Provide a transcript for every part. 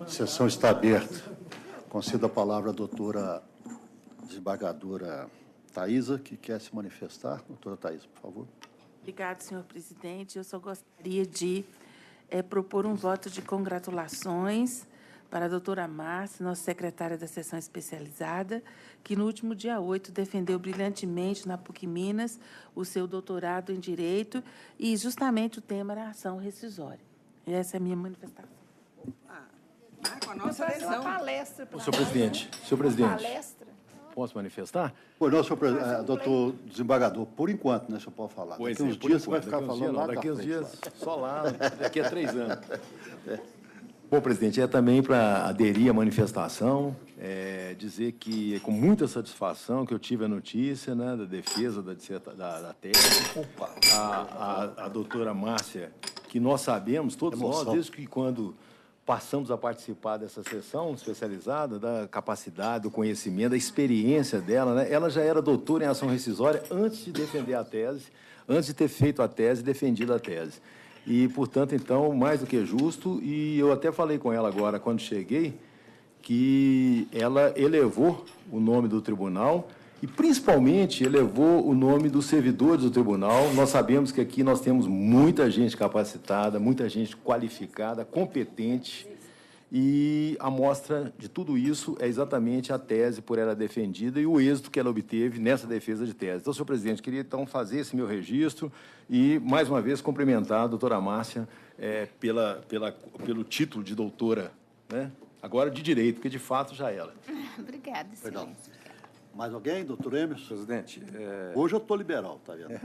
A sessão está aberta. Concedo a palavra à doutora desembargadora Thaisa, que quer se manifestar. Doutora Thaisa, por favor. Obrigada, senhor presidente. Eu só gostaria de propor um voto de congratulações para a doutora Márcia, nossa secretária da sessão especializada, que no último dia 8 defendeu brilhantemente na PUC Minas o seu doutorado em Direito e justamente o tema era a ação rescisória. E essa é a minha manifestação. Com a nossa adesão. Uma palestra para Senhor presidente, palestra. posso manifestar? Pois não, senhor doutor desembargador, por enquanto, né, o senhor pode falar. Pois daqui é, uns por dias você vai enquanto, ficar daqui uns falando dias, lá não, daqui da uns frente, dias, lá. só lá, daqui a 3 anos. Bom, presidente, é também para aderir à manifestação, dizer que é com muita satisfação que eu tive a notícia, né, da defesa da tese. A doutora Márcia, que nós sabemos, todos nós, desde que quando passamos a participar dessa sessão especializada, da capacidade, do conhecimento, da experiência dela, né? Ela já era doutora em ação rescisória antes de defender a tese, antes de ter feito a tese e defendido a tese. E, portanto, então, mais do que justo, e eu até falei com ela agora, quando cheguei, que ela elevou o nome do tribunal e, principalmente, elevou o nome dos servidores do tribunal. Nós sabemos que aqui nós temos muita gente capacitada, muita gente qualificada, competente, e a mostra de tudo isso é exatamente a tese por ela defendida e o êxito que ela obteve nessa defesa de tese. Então, senhor presidente, queria, então, fazer esse meu registro e, mais uma vez, cumprimentar a doutora Márcia pelo título de doutora, né? Agora de Direito, porque, de fato, já ela. Obrigada, excelência. Mais alguém, doutor Emerson? Presidente, Hoje eu estou liberal, tá vendo?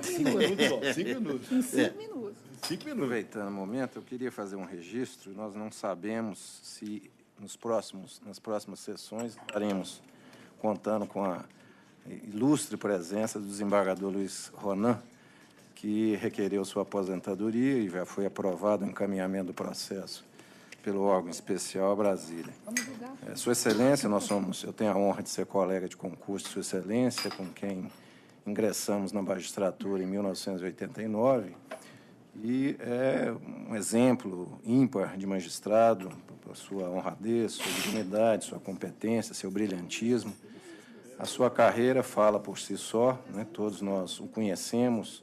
5 minutos, só, 5 minutos. Em 5 minutos. 5 minutos. aproveitando o momento, eu queria fazer um registro. Nós não sabemos se nas próximas sessões estaremos contando com a ilustre presença do desembargador Luiz Ronan, que requereu sua aposentadoria e já foi aprovado o encaminhamento do processo pelo órgão especial a Brasília. Sua Excelência, eu tenho a honra de ser colega de concurso de Sua Excelência, com quem ingressamos na magistratura em 1989, e é um exemplo ímpar de magistrado, por sua honradez, sua dignidade, sua competência, seu brilhantismo. A sua carreira fala por si só, né? Todos nós o conhecemos,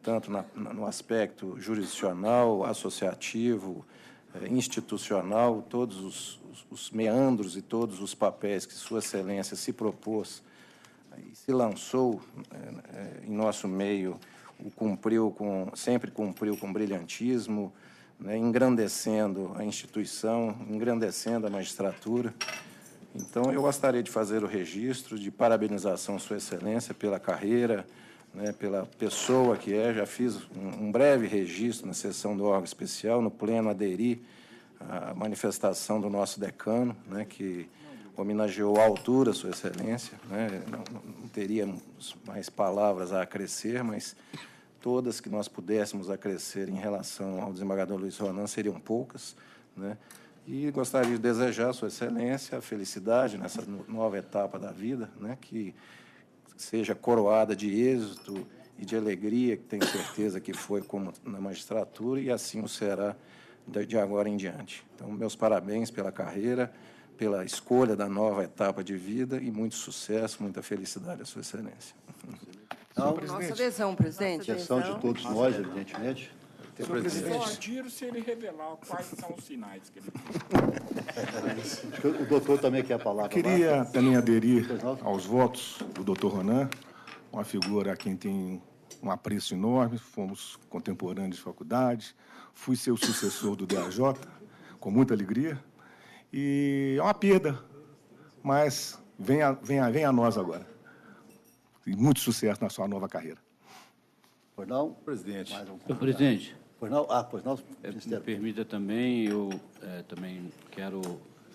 tanto no aspecto jurisdicional, associativo, institucional, todos os meandros e todos os papéis que Sua Excelência se propôs e se lançou em nosso meio, sempre cumpriu com brilhantismo, né, engrandecendo a instituição, engrandecendo a magistratura. Então, eu gostaria de fazer o registro de parabenização, Sua Excelência, pela carreira, né, pela pessoa que já fiz um breve registro na sessão do órgão especial, no pleno aderi à manifestação do nosso decano, né, que homenageou à altura Sua Excelência, né, não teríamos mais palavras a acrescer, mas todas que nós pudéssemos acrescer em relação ao desembargador Luiz Ronan seriam poucas, né, e gostaria de desejar a Sua Excelência a felicidade nessa nova etapa da vida, né, que seja coroada de êxito e de alegria, que tenho certeza que foi como na magistratura, e assim o será de agora em diante. Então, meus parabéns pela carreira, pela escolha da nova etapa de vida e muito sucesso, muita felicidade à Sua Excelência. Nossa adesão, presidente. Sessão de todos nós, evidentemente. Senhor presidente, tiro se ele revelar quais são os sinais que ele Acho que o doutor também quer a palavra. queria também aderir aos votos do doutor Ronan, uma figura a quem tem um apreço enorme, fomos contemporâneos de faculdade, fui seu sucessor do DAJ, com muita alegria, e é uma perda, mas vem a nós agora. E muito sucesso na sua nova carreira. Pois não? Presidente. Senhor presidente, Pois não? Pois não, me Ministério. permita também, eu também quero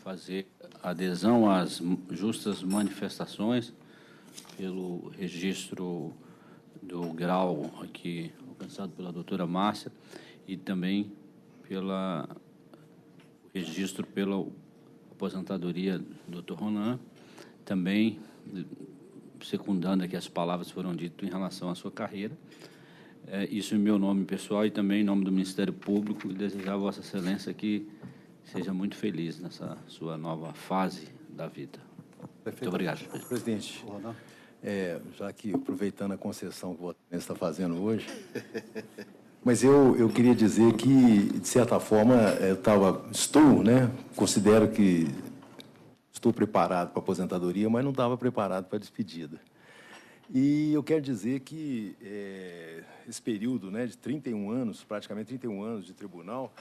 fazer adesão às justas manifestações pelo registro do grau aqui alcançado pela doutora Márcia e também pelo registro pela aposentadoria do Dr. Ronan, também secundando aqui as palavras que foram ditas em relação à sua carreira. Isso em meu nome pessoal e também em nome do Ministério Público, e desejar a Vossa Excelência que seja muito feliz nessa sua nova fase da vida. Muito obrigado, presidente. Já que, aproveitando a concessão que o Votorantim está fazendo hoje, mas eu queria dizer que, de certa forma, considero que estou preparado para a aposentadoria, mas não estava preparado para a despedida. E eu quero dizer que esse período, né, de 31 anos, praticamente 31 anos de tribunal,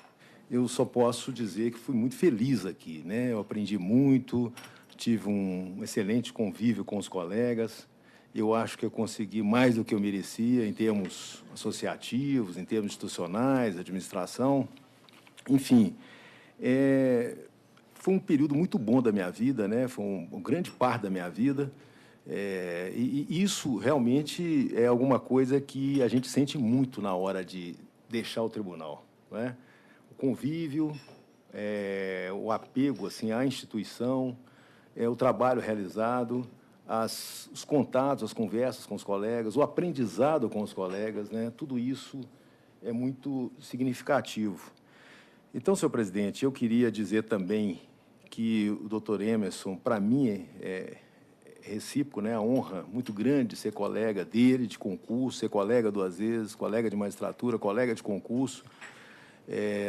eu só posso dizer que fui muito feliz aqui, né? Eu aprendi muito, tive um excelente convívio com os colegas. Eu acho que eu consegui mais do que eu merecia em termos associativos, em termos institucionais, administração. Enfim, foi um período muito bom da minha vida, né? Foi uma grande parte da minha vida. E isso realmente é alguma coisa que a gente sente muito na hora de deixar o tribunal, não é? O convívio, o apego assim, à instituição, o trabalho realizado, os contatos, as conversas com os colegas, o aprendizado com os colegas, né? Tudo isso é muito significativo. Então, senhor presidente, eu queria dizer também que o doutor Emerson, para mim, é recíproco, né? A honra muito grande de ser colega dele, de concurso, ser colega 2 vezes, colega de magistratura, colega de concurso.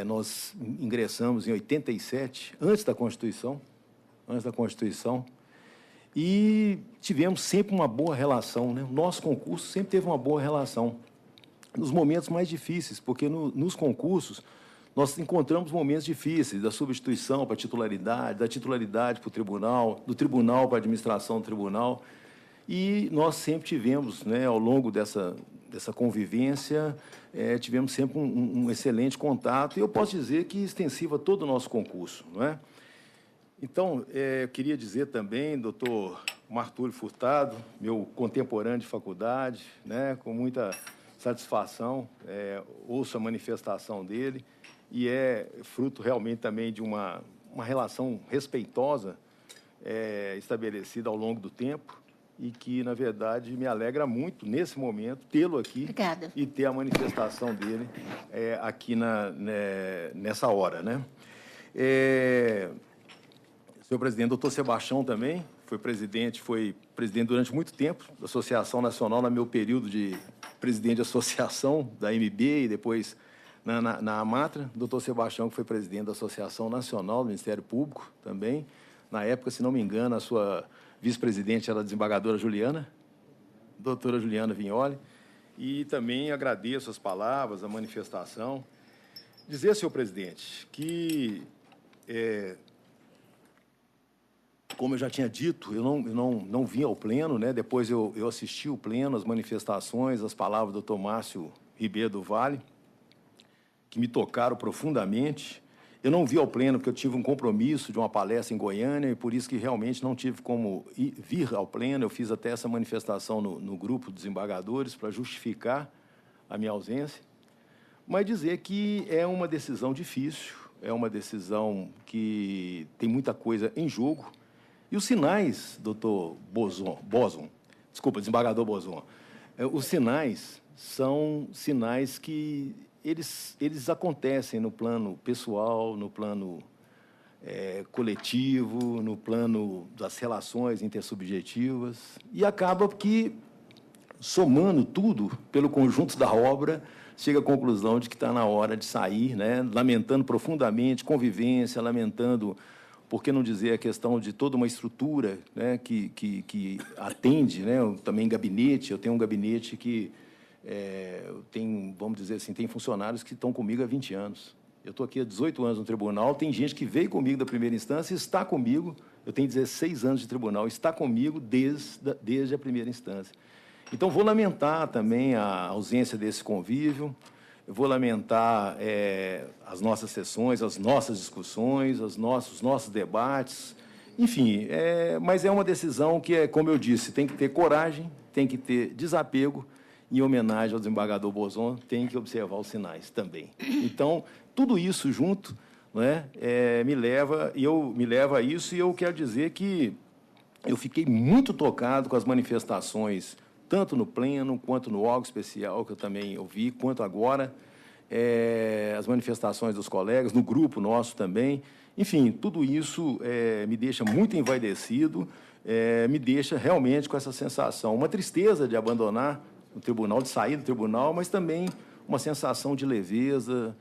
Nós ingressamos em 87, antes da Constituição, e tivemos sempre uma boa relação, né? O nosso concurso sempre teve uma boa relação, nos momentos mais difíceis, porque nos concursos nós encontramos momentos difíceis, da substituição para a titularidade, da titularidade para o tribunal, do tribunal para a administração do tribunal, e nós sempre tivemos, né, ao longo dessa convivência, tivemos sempre um excelente contato, e eu posso dizer que extensivo a todo o nosso concurso, não é? Então, eu queria dizer também, doutor Martúlio Furtado, meu contemporâneo de faculdade, né, com muita satisfação, ouço a manifestação dele, e é fruto realmente também de uma relação respeitosa estabelecida ao longo do tempo, e que, na verdade, me alegra muito, nesse momento, tê-lo aqui. Obrigada. E ter a manifestação dele aqui nessa hora, né? Senhor presidente, doutor Sebastião também foi presidente durante muito tempo da Associação Nacional, no meu período de presidente de associação da MB e depois na Amatra. Doutor Sebastião, que foi presidente da Associação Nacional do Ministério Público também. Na época, se não me engano, a sua vice-presidente era a desembargadora Juliana, doutora Juliana Vignoli. E também agradeço as palavras, a manifestação. Dizer, senhor presidente, que... como eu já tinha dito, eu não vim ao pleno, né? Depois eu assisti o pleno, as manifestações, as palavras do doutor Márcio Ribeiro do Vale, que me tocaram profundamente. Eu não vi ao pleno porque eu tive um compromisso de uma palestra em Goiânia e por isso que realmente não tive como vir ao pleno. Eu fiz até essa manifestação no grupo dos desembargadores para justificar a minha ausência. Mas dizer que é uma decisão difícil, é uma decisão que tem muita coisa em jogo. E os sinais, doutor desembargador Bozon, os sinais são sinais que eles acontecem no plano pessoal, no plano coletivo, no plano das relações intersubjetivas, e acaba que, somando tudo pelo conjunto da obra, chega à conclusão de que está na hora de sair, né? Lamentando profundamente convivência, lamentando... por que não dizer a questão de toda uma estrutura, né, que atende, né, também gabinete. Eu tenho um gabinete que tem, vamos dizer assim, tem funcionários que estão comigo há 20 anos. Eu estou aqui há 18 anos no tribunal, tem gente que veio comigo da primeira instância e está comigo, eu tenho 16 anos de tribunal, está comigo desde a primeira instância. Então, vou lamentar também a ausência desse convívio. Eu vou lamentar as nossas sessões, as nossas discussões, os nossos debates, enfim, mas é uma decisão que, como eu disse, tem que ter coragem, tem que ter desapego, em homenagem ao desembargador Bozon, tem que observar os sinais também. Então, tudo isso junto, né, me leva a isso, e eu quero dizer que eu fiquei muito tocado com as manifestações, tanto no pleno, quanto no órgão especial, que eu também ouvi, quanto agora, as manifestações dos colegas, no grupo nosso também. Enfim, tudo isso me deixa muito envaidecido, me deixa realmente com essa sensação, uma tristeza de abandonar o tribunal, de sair do tribunal, mas também uma sensação de leveza,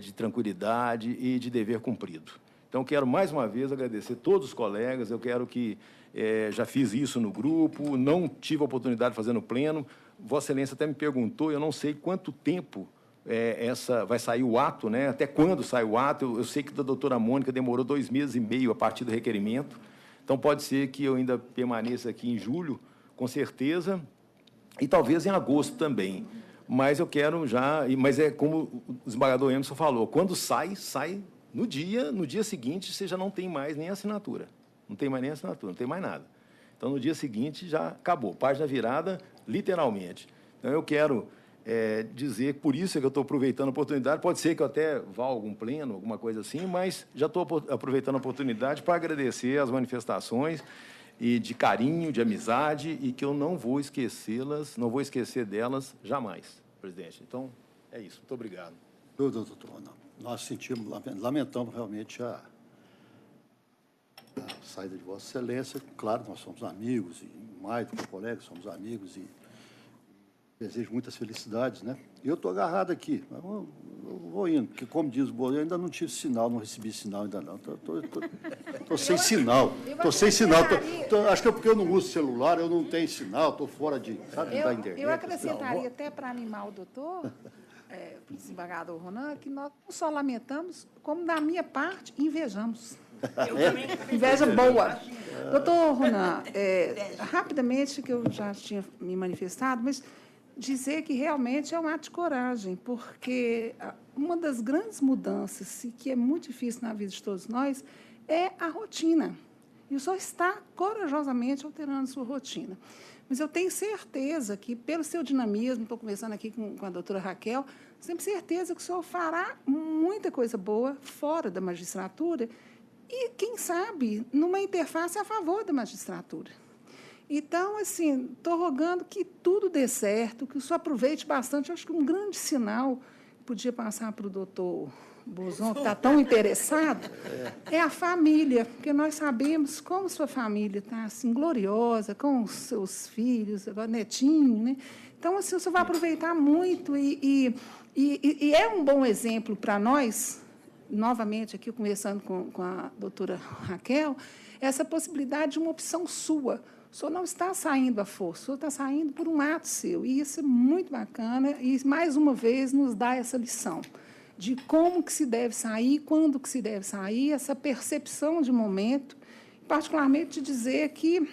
de tranquilidade e de dever cumprido. Então, quero mais uma vez agradecer todos os colegas, eu quero que, já fiz isso no grupo, não tive a oportunidade de fazer no pleno, Vossa Excelência até me perguntou, eu não sei quanto tempo vai sair o ato, né? Até quando sai o ato, eu sei que da doutora Mônica demorou 2 meses e meio a partir do requerimento, então pode ser que eu ainda permaneça aqui em julho, com certeza, e talvez em agosto também. Mas eu quero já... Mas é como o desembargador Emerson falou, quando sai no dia seguinte, você já não tem mais nem assinatura. Não tem mais nem assinatura, não tem mais nada. Então, no dia seguinte, já acabou. Página virada, literalmente. Então, eu quero dizer, por isso é que eu estou aproveitando a oportunidade, pode ser que eu até vá a algum pleno, alguma coisa assim, mas já estou aproveitando a oportunidade para agradecer as manifestações e de carinho, de amizade, e que eu não vou esquecê-las, não vou esquecer delas jamais, presidente. Então, é isso. Muito obrigado. Doutor, nós sentimos, lamentamos realmente a saída de Vossa Excelência. Claro, nós somos amigos, e mais do que colegas, somos amigos, e desejo muitas felicidades, né? E eu estou agarrado aqui, mas eu vou indo, porque, como diz o Bolinho, eu ainda não tive sinal, não recebi sinal ainda não. Estou sem sinal, estou sem sinal. Acho que é porque eu não uso celular, eu não tenho sinal, estou fora da internet. Eu acrescentaria, até para animar o doutor, o desembargador Ronan, que nós não só lamentamos, como, da minha parte, invejamos. Inveja boa. Doutor Ronan, rapidamente, que eu já tinha me manifestado, mas dizer que realmente é um ato de coragem, porque uma das grandes mudanças, e que é muito difícil na vida de todos nós, é a rotina. E o senhor está corajosamente alterando a sua rotina. Mas eu tenho certeza que, pelo seu dinamismo, estou conversando aqui com a doutora Raquel, tenho certeza que o senhor fará muita coisa boa fora da magistratura e, quem sabe, numa interface a favor da magistratura. Então, assim, estou rogando que tudo dê certo, que o senhor aproveite bastante. Eu acho que um grande sinal que podia passar para o doutor Bozon, que está tão interessado, é a família, porque nós sabemos como sua família está assim, gloriosa, com os seus filhos, agora netinho, né? Então, assim, o senhor vai aproveitar muito e é um bom exemplo para nós, novamente, aqui conversando com a doutora Raquel, essa possibilidade de uma opção sua. O senhor não está saindo à força, o senhor está saindo por um ato seu. E isso é muito bacana e, mais uma vez, nos dá essa lição de como que se deve sair, quando que se deve sair, essa percepção de momento, particularmente de dizer que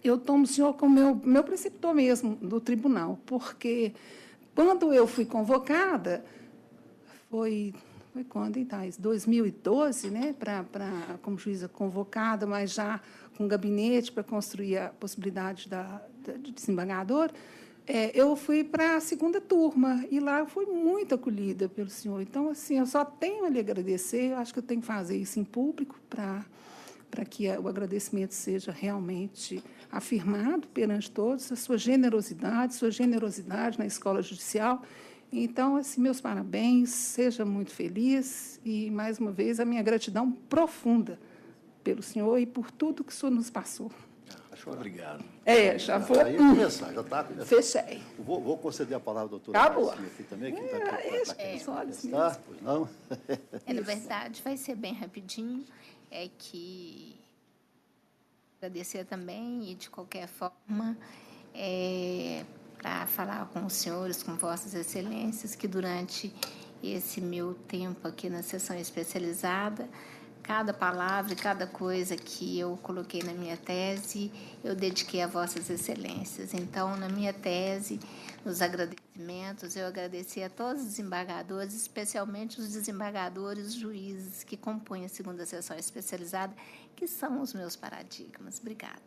eu tomo o senhor como meu preceptor mesmo do tribunal, porque quando eu fui convocada, foi quando, hein, Thais? 2012, né, como juíza convocada, mas já com gabinete para construir a possibilidade de desembargador, eu fui para a segunda turma, e lá eu fui muito acolhida pelo senhor. Então, assim, eu só tenho a lhe agradecer, eu acho que eu tenho que fazer isso em público para que o agradecimento seja realmente afirmado perante todos, a sua generosidade na escola judicial. Então, assim, meus parabéns, seja muito feliz e, mais uma vez, a minha gratidão profunda pelo senhor e por tudo que o senhor nos passou. Obrigado. Já vou... Já ia começar, já está começando. Fechei. Vou conceder a palavra à doutora Acabou. Garcia aqui também. Que Pois não? É Na verdade, vai ser bem rapidinho. É que agradecer também, e de qualquer forma, para falar com os senhores, com vossas excelências, que durante esse meu tempo aqui na sessão especializada, cada palavra e cada coisa que eu coloquei na minha tese, eu dediquei a vossas excelências. Então, na minha tese, nos agradecimentos, eu agradeci a todos os desembargadores, especialmente os desembargadores juízes que compõem a segunda sessão especializada, que são os meus paradigmas. Obrigada.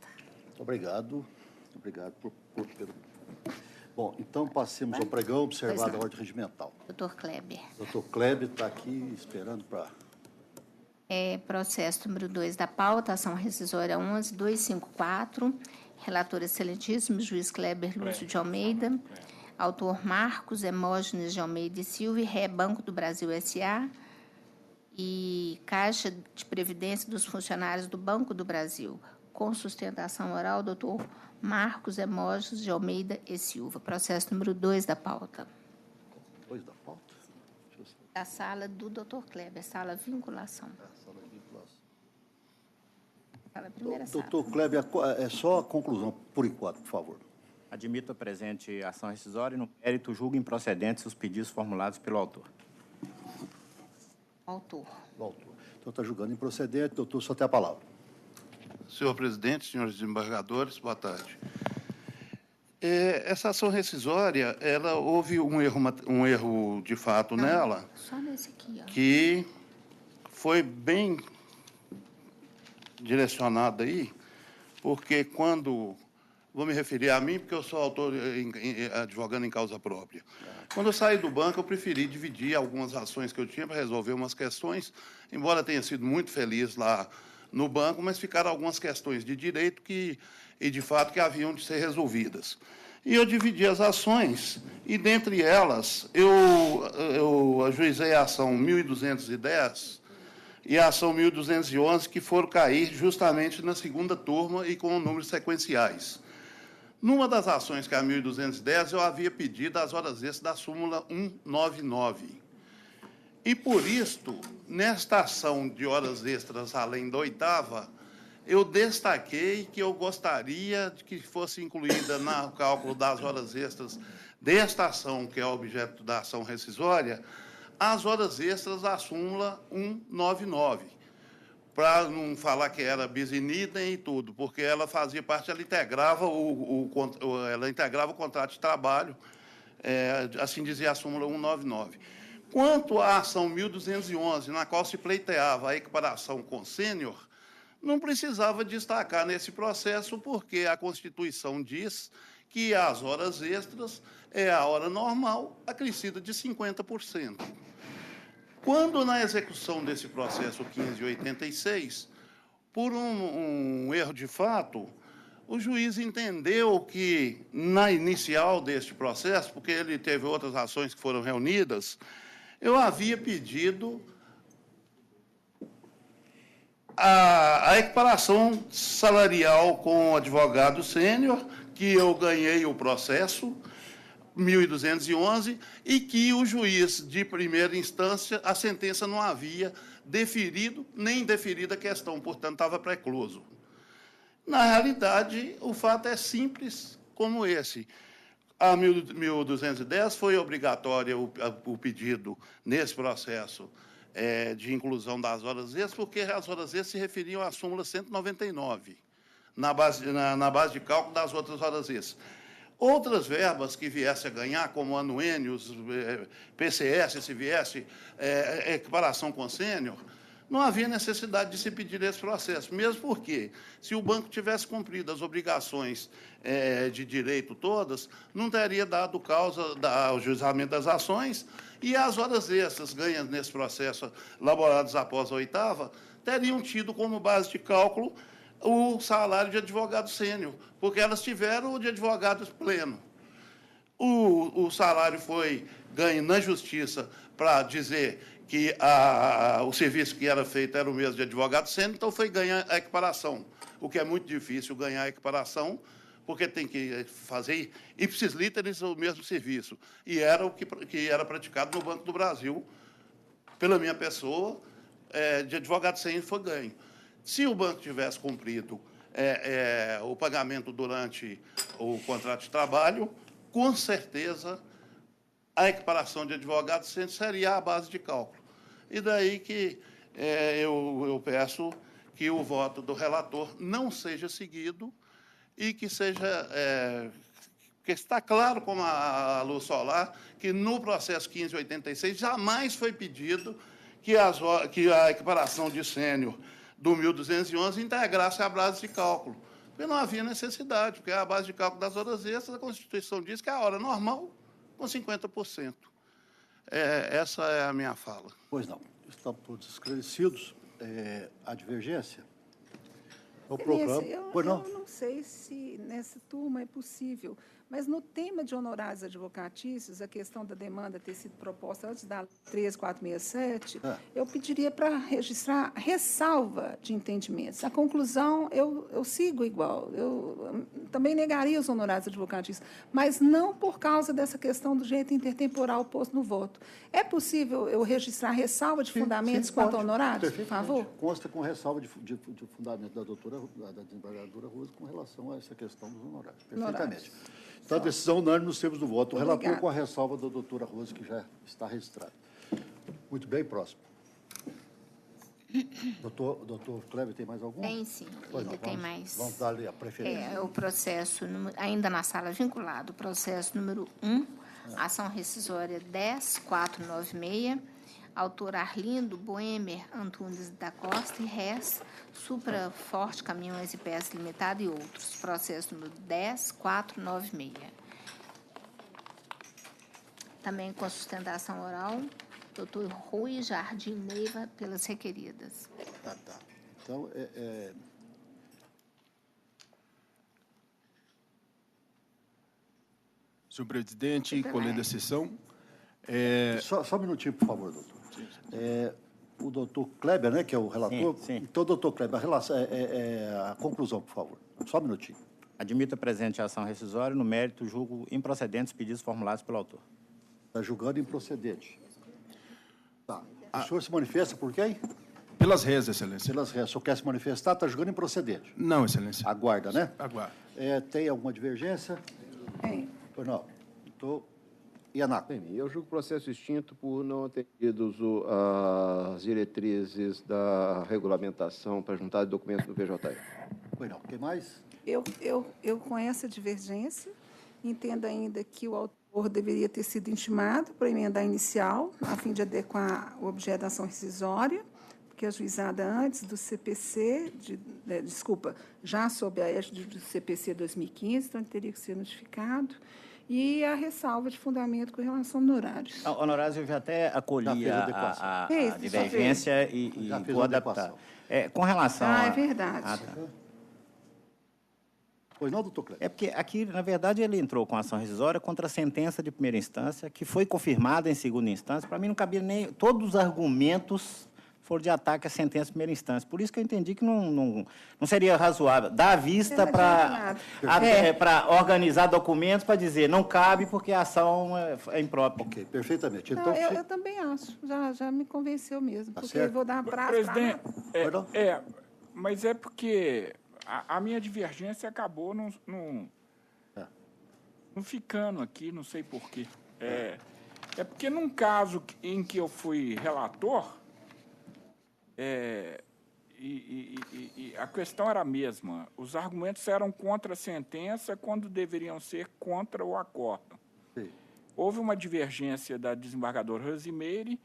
Obrigado. Obrigado pelo... Bom, então passemos ao pregão observado a ordem regimental. Doutor Kleber. Doutor Kleber está aqui esperando para... Processo número 2 da pauta, ação rescisória 11.254, relator excelentíssimo, juiz Kleber Lúcio de Almeida, Autor Marcos Hermógenes de Almeida e Silva, e Ré Banco do Brasil S.A. e Caixa de Previdência dos Funcionários do Banco do Brasil. Com sustentação oral, doutor Marcos Hermógenes de Almeida e Silva. Processo número 2 da pauta. 2 da pauta? Da sala do doutor Kleber, sala vinculação. Sala de vinculação. Sala primeira sala. Doutor Kleber, é só a conclusão, por enquanto, por favor. Admito a presente ação rescisória e, no mérito, julgo improcedentes os pedidos formulados pelo autor. Autor. O autor. Então, está julgando improcedente. Doutor, só tem a palavra. Senhor presidente, senhores desembargadores, boa tarde. Essa ação rescisória, houve um erro de fato nela, Só nesse aqui, ó. que foi bem direcionado aí, porque quando... Vou me referir a mim, porque eu sou autor advogando em causa própria. Quando eu saí do banco, eu preferi dividir algumas ações que eu tinha para resolver umas questões, embora tenha sido muito feliz lá no banco, mas ficaram algumas questões de direito e de fato, que haviam de ser resolvidas. E eu dividi as ações, e, dentre elas, eu ajuizei a ação 1.210 e a ação 1.211, que foram cair justamente na segunda turma e com números sequenciais. Numa das ações, que é a 1.210, eu havia pedido as horas extras da súmula 199. E, por isto, nesta ação de horas extras, além da 8ª, eu destaquei que eu gostaria de que fosse incluída no cálculo das horas extras desta ação, que é objeto da ação rescisória, as horas extras da súmula 199, para não falar que era bis in idem e tudo, porque ela fazia parte, ela integrava o contrato de trabalho, assim dizia a súmula 199. Quanto à ação 1.211, na qual se pleiteava a equiparação com sênior, não precisava destacar nesse processo, porque a Constituição diz que as horas extras é a hora normal acrescida de 50%. Quando, na execução desse processo 1586, por um erro de fato, o juiz entendeu que, na inicial deste processo, porque ele teve outras ações que foram reunidas, eu havia pedido a equiparação salarial com o advogado sênior, que eu ganhei o processo, 1.211, e que o juiz de primeira instância, a sentença não havia deferido, nem deferida a questão, portanto, estava precluso. Na realidade, o fato é simples como esse. A 1.210 foi obrigatória o pedido nesse processo de inclusão das horas extras, porque as horas extras se referiam à súmula 199, na base de cálculo das outras horas extras. Outras verbas que viesse a ganhar, como anuênios, PCS, se viesse equiparação com sênior, não havia necessidade de se pedir esse processo, mesmo porque, se o banco tivesse cumprido as obrigações de direito todas, não teria dado causa ao juizamento das ações, e as horas extras ganhas nesse processo, elaboradas após a 8ª, teriam tido como base de cálculo o salário de advogado sênior, porque elas tiveram o de advogado pleno. O salário foi ganho na justiça para dizer que o serviço que era feito era o mesmo de advogado sênior, então foi ganhar a equiparação, o que é muito difícil ganhar a equiparação, porque tem que fazer ipsis literis o mesmo serviço. E era o que era praticado no Banco do Brasil, pela minha pessoa, de advogado sênior foi ganho. Se o banco tivesse cumprido o pagamento durante o contrato de trabalho, com certeza a equiparação de advogado seria a base de cálculo. E daí que eu peço que o voto do relator não seja seguido e que seja... porque está claro, como a luz solar, que no processo 1586 jamais foi pedido que a equiparação de sênior do 1.211 integrasse a base de cálculo, porque não havia necessidade, porque a base de cálculo das horas extras, a Constituição diz que é a hora normal com 50%. Essa é a minha fala. Pois não. Estão todos esclarecidos. A divergência? Eu não sei se nessa turma é possível, Mas no tema de honorários advocatícios, a questão da demanda ter sido proposta antes da 13467, eu pediria para registrar ressalva de entendimentos. A conclusão, eu sigo igual. Eu também negaria os honorários advocatícios, mas não por causa dessa questão do jeito intertemporal posto no voto. É possível eu registrar ressalva de fundamentos quanto a honorários, por favor? Consta com ressalva de fundamento da desembargadora Rosa com relação a essa questão dos honorários. Perfeitamente. Então, a decisão unânime nos termos do voto. O relator com a ressalva da doutora Rosa, que já está registrada. Muito bem, próximo. Doutor Kleber, tem mais algum? Tem, sim. Ele tem mais. Vamos dar-lhe a preferência. É o processo, ainda na sala vinculada, o processo número 1, ação rescisória 10496, autor Arlindo Boemer Antunes da Costa e Res, Supra Forte Caminhões e Peças Limitada e outros. Processo número 10496. Também com sustentação oral, doutor Rui Jardim Neiva, pelas requeridas. Tá. Então, Senhor presidente, colega da sessão. Só um minutinho, por favor, doutor. O doutor Kleber, né, que é o relator. Sim. Então, doutor Kleber, a conclusão, por favor. Só um minutinho. Admito a presente ação rescisória. No mérito, julgo improcedentes pedidos formulados pelo autor. Está julgando improcedente. Tá. O senhor se manifesta por quem? Pelas réis, excelência. Pelas réis. O senhor quer se manifestar? Está julgando improcedente. Não, excelência. Aguarda, né? Aguarda. Tem alguma divergência? Tem. Pois não. Ianaco. Eu julgo o processo extinto por não ter tido as diretrizes da regulamentação para juntar documentos do PJE. Pois não. Quem mais? Eu com essa divergência, entendo ainda que o autor deveria ter sido intimado para emendar inicial, a fim de adequar o objeto da ação rescisória, porque ajuizada antes do CPC, já sob a égide do CPC 2015, então teria que ser notificado. E a ressalva de fundamento com relação a honorários. Honorários, eu já até acolhi a divergência e vou adaptar. Com relação é verdade. Pois não, doutor Kleber? É porque aqui, na verdade, ele entrou com ação rescisória contra a sentença de primeira instância, que foi confirmada em segunda instância. Para mim, não cabia nem... Todos os argumentos foram de ataque à sentença de primeira instância. Por isso que eu entendi que não seria razoável dar vista para organizar documentos para dizer não cabe porque a ação é imprópria. Ok, perfeitamente. Então, eu também acho. Já me convenceu mesmo. Porque eu vou dar prazo. Presidente, mas é porque a minha divergência acabou não ficando aqui, não sei porquê. É porque num caso em que eu fui relator, e a questão era a mesma. Os argumentos eram contra a sentença quando deveriam ser contra o acórdão. Houve uma divergência da desembargadora Rosimeire,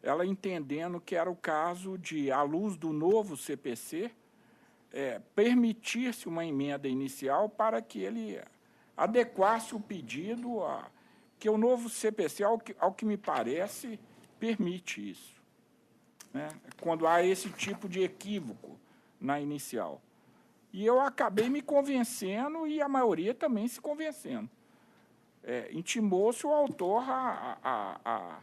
ela entendendo que era o caso de, à luz do novo CPC, permitir-se uma emenda inicial para que ele adequasse o pedido que o novo CPC, ao que me parece, permite isso. Né, quando há esse tipo de equívoco na inicial. E eu acabei me convencendo e a maioria também se convencendo. Intimou-se o autor a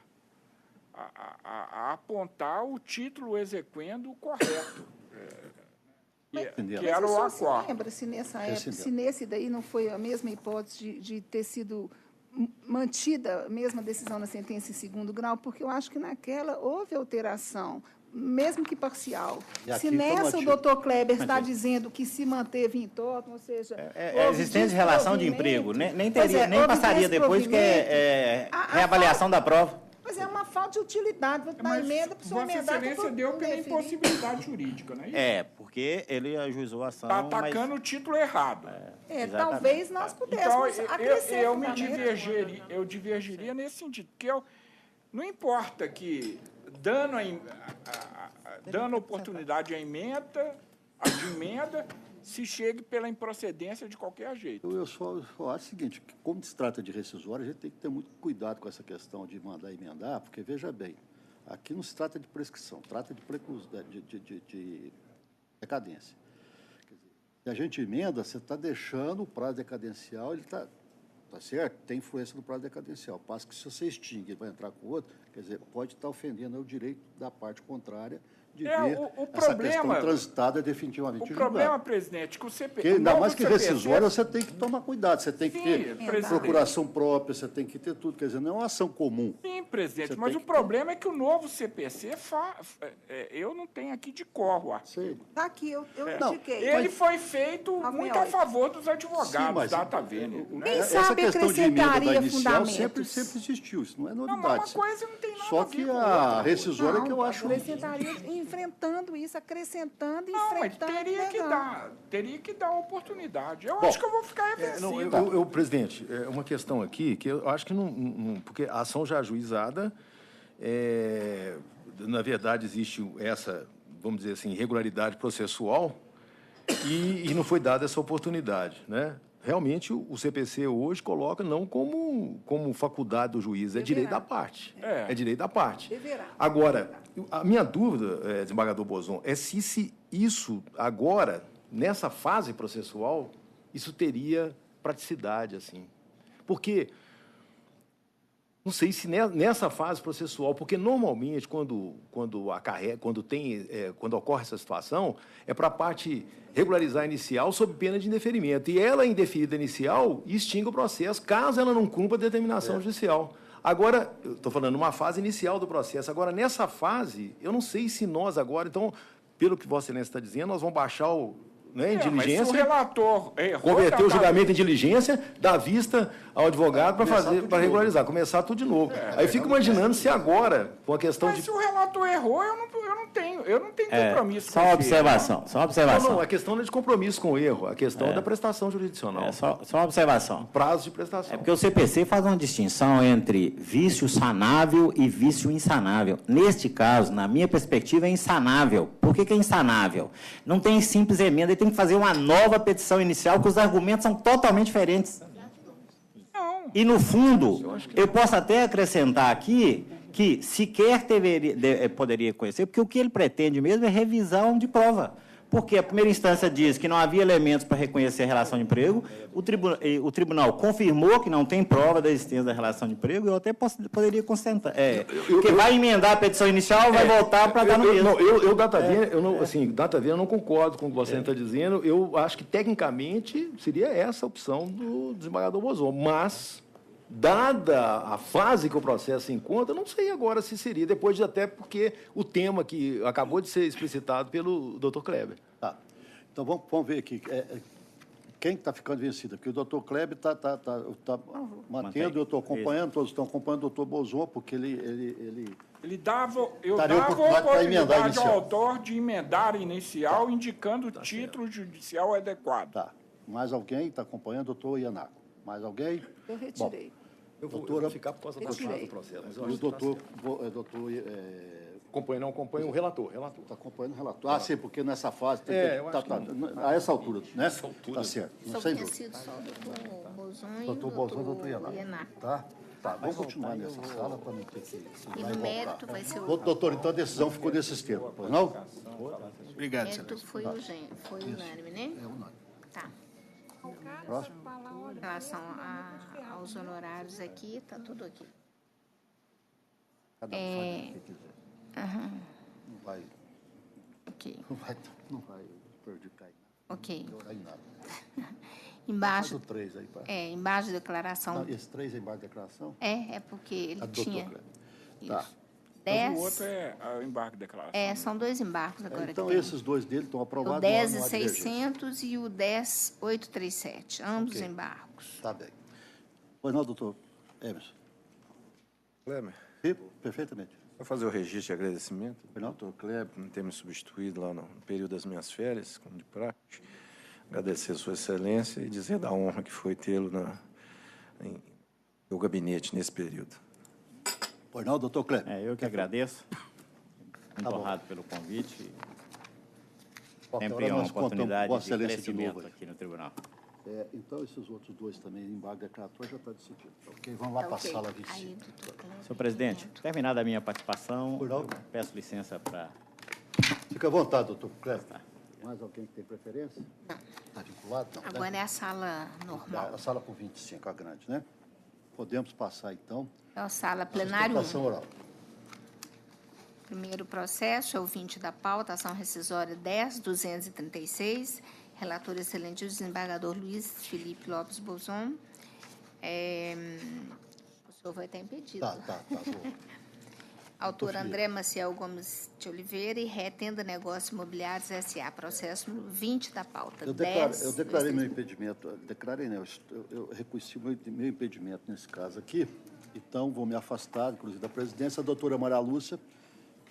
apontar o título exequendo correto, que era o acordo. Lembra se nessa época, se nesse daí não foi a mesma hipótese de ter sido mantida a mesma decisão na sentença em segundo grau, porque eu acho que naquela houve alteração, mesmo que parcial. Se nessa o doutor Kleber está dizendo que se manteve em torno, ou seja... a existência de relação de emprego, nem passaria depois, que é reavaliação da prova. Mas é uma falta de utilidade. Vou dar emenda para o senhor emendar. Vossa Excelência deu pela impossibilidade jurídica, não é isso? Porque ele ajuizou a ação... Está atacando o título errado. Talvez nós pudéssemos acrescer. Eu divergiria nesse sentido, porque não importa que, dando oportunidade à emenda, se chegue pela improcedência de qualquer jeito. Eu só acho o seguinte, que como se trata de rescisória, a gente tem que ter muito cuidado com essa questão de mandar emendar, porque, veja bem, aqui não se trata de prescrição, trata de decadência. Quer dizer, se a gente emenda, você está deixando o prazo decadencial, ele está tá certo? Tem influência no prazo decadencial. Passa que se você extingue e vai entrar com outro, quer dizer, pode estar ofendendo o direito da parte contrária de ver essa questão transitada definitivamente o julgada. problema, presidente, que o CPC... Porque ainda mais que rescisória, você tem que tomar cuidado, você tem que ter presidente. procuração própria, você tem que ter tudo, quer dizer, não é uma ação comum. Sim, presidente, Você mas tem o problema é que o novo CPC, eu não tenho aqui de cor o artigo. Está aqui, eu indiquei. Ele foi feito muito a favor dos advogados, Sim, mas data vênia. Essa questão de emenda da inicial sempre existiu, isso não é novidade. Não, mas uma coisa não tem nada Só a ver que com a rescisória que eu acho... Acrescentaria enfrentando isso, acrescentando e Não, mas enfrentando. teria que dar oportunidade. Eu Bom, acho que eu vou ficar reflexivo. Presidente, uma questão aqui que eu acho que não porque a ação já ajuizada, na verdade, existe essa, vamos dizer assim, irregularidade processual e não foi dada essa oportunidade, né? Realmente, o CPC hoje coloca não como faculdade do juiz, é direito da parte. É direito da parte. Agora, a minha dúvida, desembargador Bozon, é se isso agora, nessa fase processual, isso teria praticidade, assim. Porque, não sei se nessa fase processual, porque normalmente quando ocorre essa situação, é para a parte regularizar a inicial sob pena de indeferimento. E ela, indeferida inicial, extingue o processo, caso ela não cumpra a determinação judicial. Agora, eu estou falando uma fase inicial do processo. Agora, nessa fase, eu não sei se nós agora, então, pelo que Vossa Excelência está dizendo, nós vamos baixar em diligência, mas se o relator errou, converter o julgamento em diligência, dar vista ao advogado para regularizar, começar tudo de novo. Aí fico imaginando se agora, com a questão mas se o relator errou, eu não tenho compromisso com isso. Só observação. Não, a questão não é de compromisso com o erro, a questão é da prestação jurisdicional. Só uma observação. Prazo de prestação. É porque o CPC faz uma distinção entre vício sanável e vício insanável. Neste caso, na minha perspectiva, é insanável. Por que é insanável? Não tem simples emenda, ele tem que fazer uma nova petição inicial, que os argumentos são totalmente diferentes. E, no fundo, eu posso até acrescentar aqui que sequer poderia conhecer, porque o que ele pretende mesmo é revisão de prova. Porque a primeira instância diz que não havia elementos para reconhecer a relação de emprego, o tribunal confirmou que não tem prova da existência da relação de emprego, eu até poderia constatar. Porque vai emendar a petição inicial, vai voltar para dar no mesmo. Data vênia, eu não concordo com o que você está dizendo, eu acho que, tecnicamente, seria essa a opção do desembargador Bozon, mas... Dada a fase que o processo se encontra, não sei agora se seria, depois de até porque o tema que acabou de ser explicitado pelo doutor Kleber. Tá. Então, vamos ver aqui. Quem está ficando vencido? Porque o doutor Kleber está mantendo, eu estou acompanhando, todos estão acompanhando o doutor Bozon, porque ele dava daria oportunidade ao autor de emendar inicial, indicando o título judicial adequado. Tá. Mais alguém está acompanhando? Doutor Ianaco. Mais alguém? Eu retirei. Eu vou ficar por causa do processo. Mas o doutor... acompanha o relator. Está acompanhando o relator. Sim, porque nessa fase... a essa altura, né? Está certo. Só tinha sido só o doutor Bozon e o doutor Ianaco. Tá, vamos continuar nessa sala para não ter que... E no mérito vai ser o... Doutor, então a decisão ficou nesses termos, pois não? Obrigado, senhor. O mérito foi unânime, né? É unânime. Tá. Próximo. Em relação aos honorários aqui, está tudo aqui. Cada um faz o que quiser. Não vai... Ok. Não vai prejudicar em nada. Ok. Não vai em nada. Embaixo... Faz o 3 aí. Embaixo da declaração... Não, esse 3 é embaixo da declaração? É porque ele tinha... Tá. Mas o outro é o embarque de declaração. São 2 embarques agora. Então, esses 2 dele estão aprovados. O 10.600 e o 10.837, ambos embarcos. Tá bem. Pois não, doutor Emerson? Kleber? Perfeitamente. Vou fazer o registro de agradecimento ao doutor Kleber por ter me substituído lá no período das minhas férias, como de praxe. Agradecer a sua excelência e dizer da honra que foi tê-lo em meu gabinete nesse período. Pois não, doutor Kleber? Eu que agradeço. Muito honrado pelo convite. Sempre é uma oportunidade de crescimento aqui no tribunal. Então, esses outros 2 também, embargo declaratório, já está decidido. Ok, vamos lá para a sala vice. Senhor presidente, terminada a minha participação, eu peço licença para... Fica à vontade, doutor Kleber. Mais alguém que tem preferência? Não. Está vinculado? Não, Agora né? é a sala normal. A sala com 25, a grande, né? Podemos passar, então. É a sala plenário 1. Sustentação oral. Primeiro processo é o 20 da pauta, ação rescisória 10.236, relator excelente o desembargador Luiz Felipe Lopes Bozon. O senhor vai estar impedido. Tá. Autor André Maciel Gomes de Oliveira e Retenda Negócios Imobiliários S.A., processo número 20 da pauta. Eu declarei meu impedimento, eu reconheci meu impedimento nesse caso aqui, então vou me afastar, inclusive, da presidência. A doutora Maria Lúcia,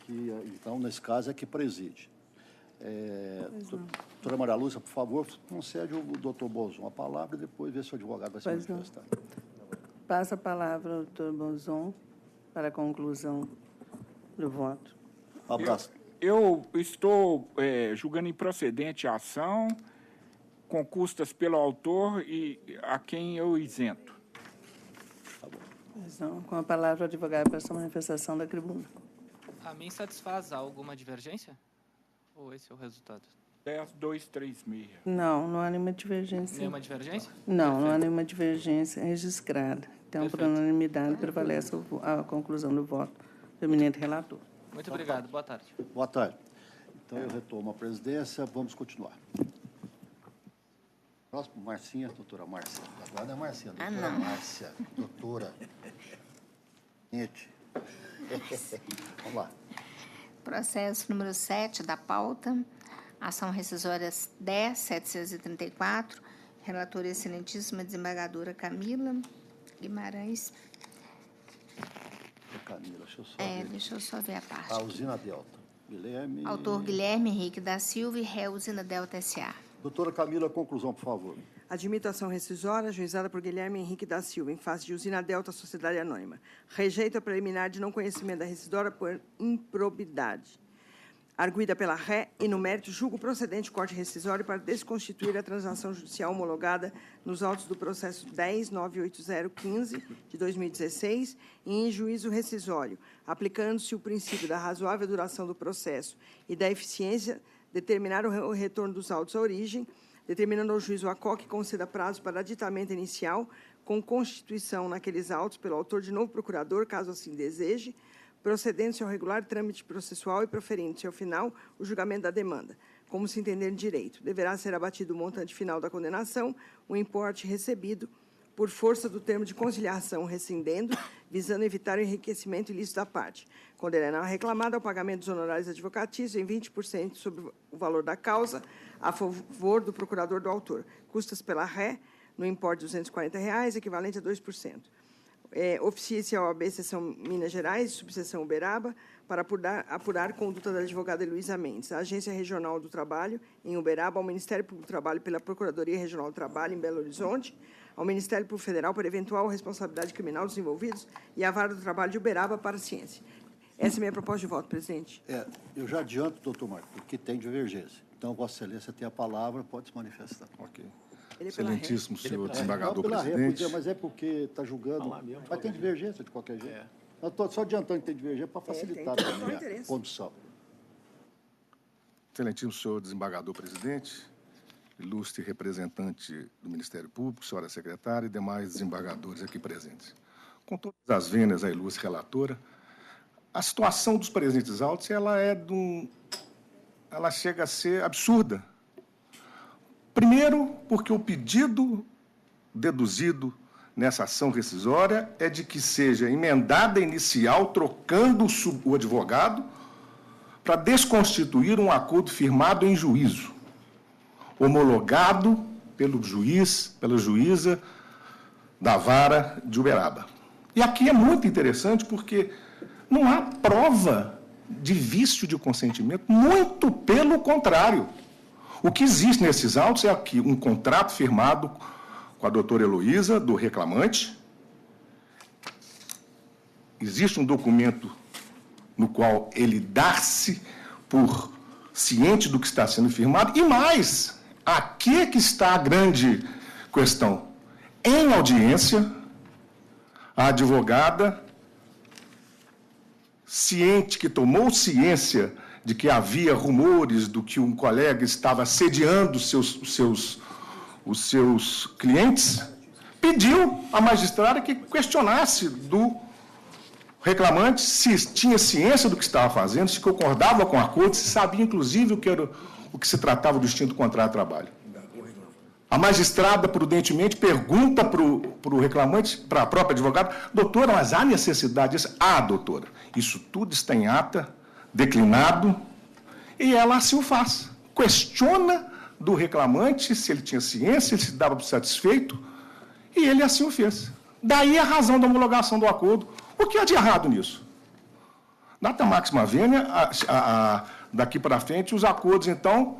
que, então, nesse caso, é que preside. Doutora Maria Lúcia, por favor, concede ao doutor Bozon a palavra e depois vê se o advogado vai se manifestar. Passa a palavra ao doutor Bozon para a conclusão do voto. Um abraço. Eu estou julgando improcedente a ação, com custas pelo autor e a quem eu isento. Então, com a palavra, o advogado para essa manifestação da tribuna. A mim satisfaz alguma divergência? Ou esse é o resultado? 10.236. Não há nenhuma divergência. Nenhuma divergência? Não há nenhuma divergência registrada. Então, por unanimidade, prevalece a conclusão do voto do eminente relator. Muito obrigado. Boa tarde. Boa tarde. Então, eu retomo a presidência. Vamos continuar. Próximo, Marcinha, doutora Márcia. Agora não é Marcinha, doutora Márcia. Doutora. Gente. Vamos lá. Processo número 7 da pauta, ação rescisória 10.734, relatora excelentíssima desembargadora Camila Guimarães. Camila, deixa eu só ver. Deixa eu só ver a parte. A usina Delta. Guilherme... Autor Guilherme Henrique da Silva e réu usina Delta S.A. Doutora Camila, conclusão, por favor. Admito a ação rescisória ajuizada por Guilherme Henrique da Silva, em face de Usina Delta Sociedade Anônima. Rejeito a preliminar de não conhecimento da rescisória por improbidade. Arguida pela ré e, no mérito, julgo procedente o corte rescisório para desconstituir a transação judicial homologada nos autos do processo 10.98015 de 2016 e em juízo rescisório, aplicando-se o princípio da razoável duração do processo e da eficiência, determinar o retorno dos autos à origem, determinando ao juiz o ACOC que conceda prazo para aditamento inicial com constituição naqueles autos pelo autor de novo procurador, caso assim deseje, procedendo-se ao regular trâmite processual e proferindo-se, ao final, o julgamento da demanda. Como se entender de direito, deverá ser abatido o montante final da condenação, o importe recebido por força do termo de conciliação rescindendo, visando evitar o enriquecimento ilícito da parte. Condenará a reclamada ao pagamento dos honorários advocatícios em 20% sobre o valor da causa, a favor do procurador do autor. Custas pela ré, no importe de R$ 240, equivalente a 2%. Oficia-se a OAB Seção Minas Gerais, subseção Uberaba, para apurar conduta da advogada Heloísa Mendes, à Agência Regional do Trabalho, em Uberaba, ao Ministério Público do Trabalho pela Procuradoria Regional do Trabalho, em Belo Horizonte, ao Ministério Público Federal por eventual responsabilidade criminal dos envolvidos e à Vara do Trabalho de Uberaba para a ciência. Essa é a minha proposta de voto, presidente. Eu já adianto, doutor Marco, porque tem divergência. Então, Vossa Excelência tem a palavra, pode se manifestar. Ok. Excelentíssimo senhor desembargador pela presidente. Ré, mas é porque está julgando. Mas tem divergência de qualquer jeito. Eu estou só adiantando que tem divergência para facilitar também a condução. Excelentíssimo senhor desembargador presidente, ilustre representante do Ministério Público, senhora secretária e demais desembargadores aqui presentes. Com todas as vênias à ilustre relatora, a situação dos presentes autos ela chega a ser absurda. Primeiro, porque o pedido deduzido nessa ação rescisória é de que seja emendada inicial, trocando o advogado, para desconstituir um acordo firmado em juízo, homologado pelo juiz, pela juíza da Vara de Uberaba. E aqui é muito interessante porque não há prova de vício de consentimento, muito pelo contrário. O que existe nesses autos é aqui um contrato firmado com a doutora Heloísa, do reclamante. Existe um documento no qual ele dá-se por ciente do que está sendo firmado. E mais, aqui é que está a grande questão. Em audiência, a advogada, que tomou ciência de que havia rumores do que um colega estava assediando seus os seus clientes, pediu à magistrada que questionasse do reclamante se tinha ciência do que estava fazendo, se concordava com o acordo, se sabia, inclusive, o que se tratava do extinto contrato de trabalho. A magistrada, prudentemente, pergunta para o reclamante, para a própria advogada, doutora, mas há necessidade disso? Ah, doutora, isso tudo está em ata, declinado, e ela assim o faz. Questiona do reclamante se ele tinha ciência, se ele dava por satisfeito, e ele assim o fez. Daí a razão da homologação do acordo. O que há de errado nisso? Data máxima vênia, daqui para frente, os acordos, então,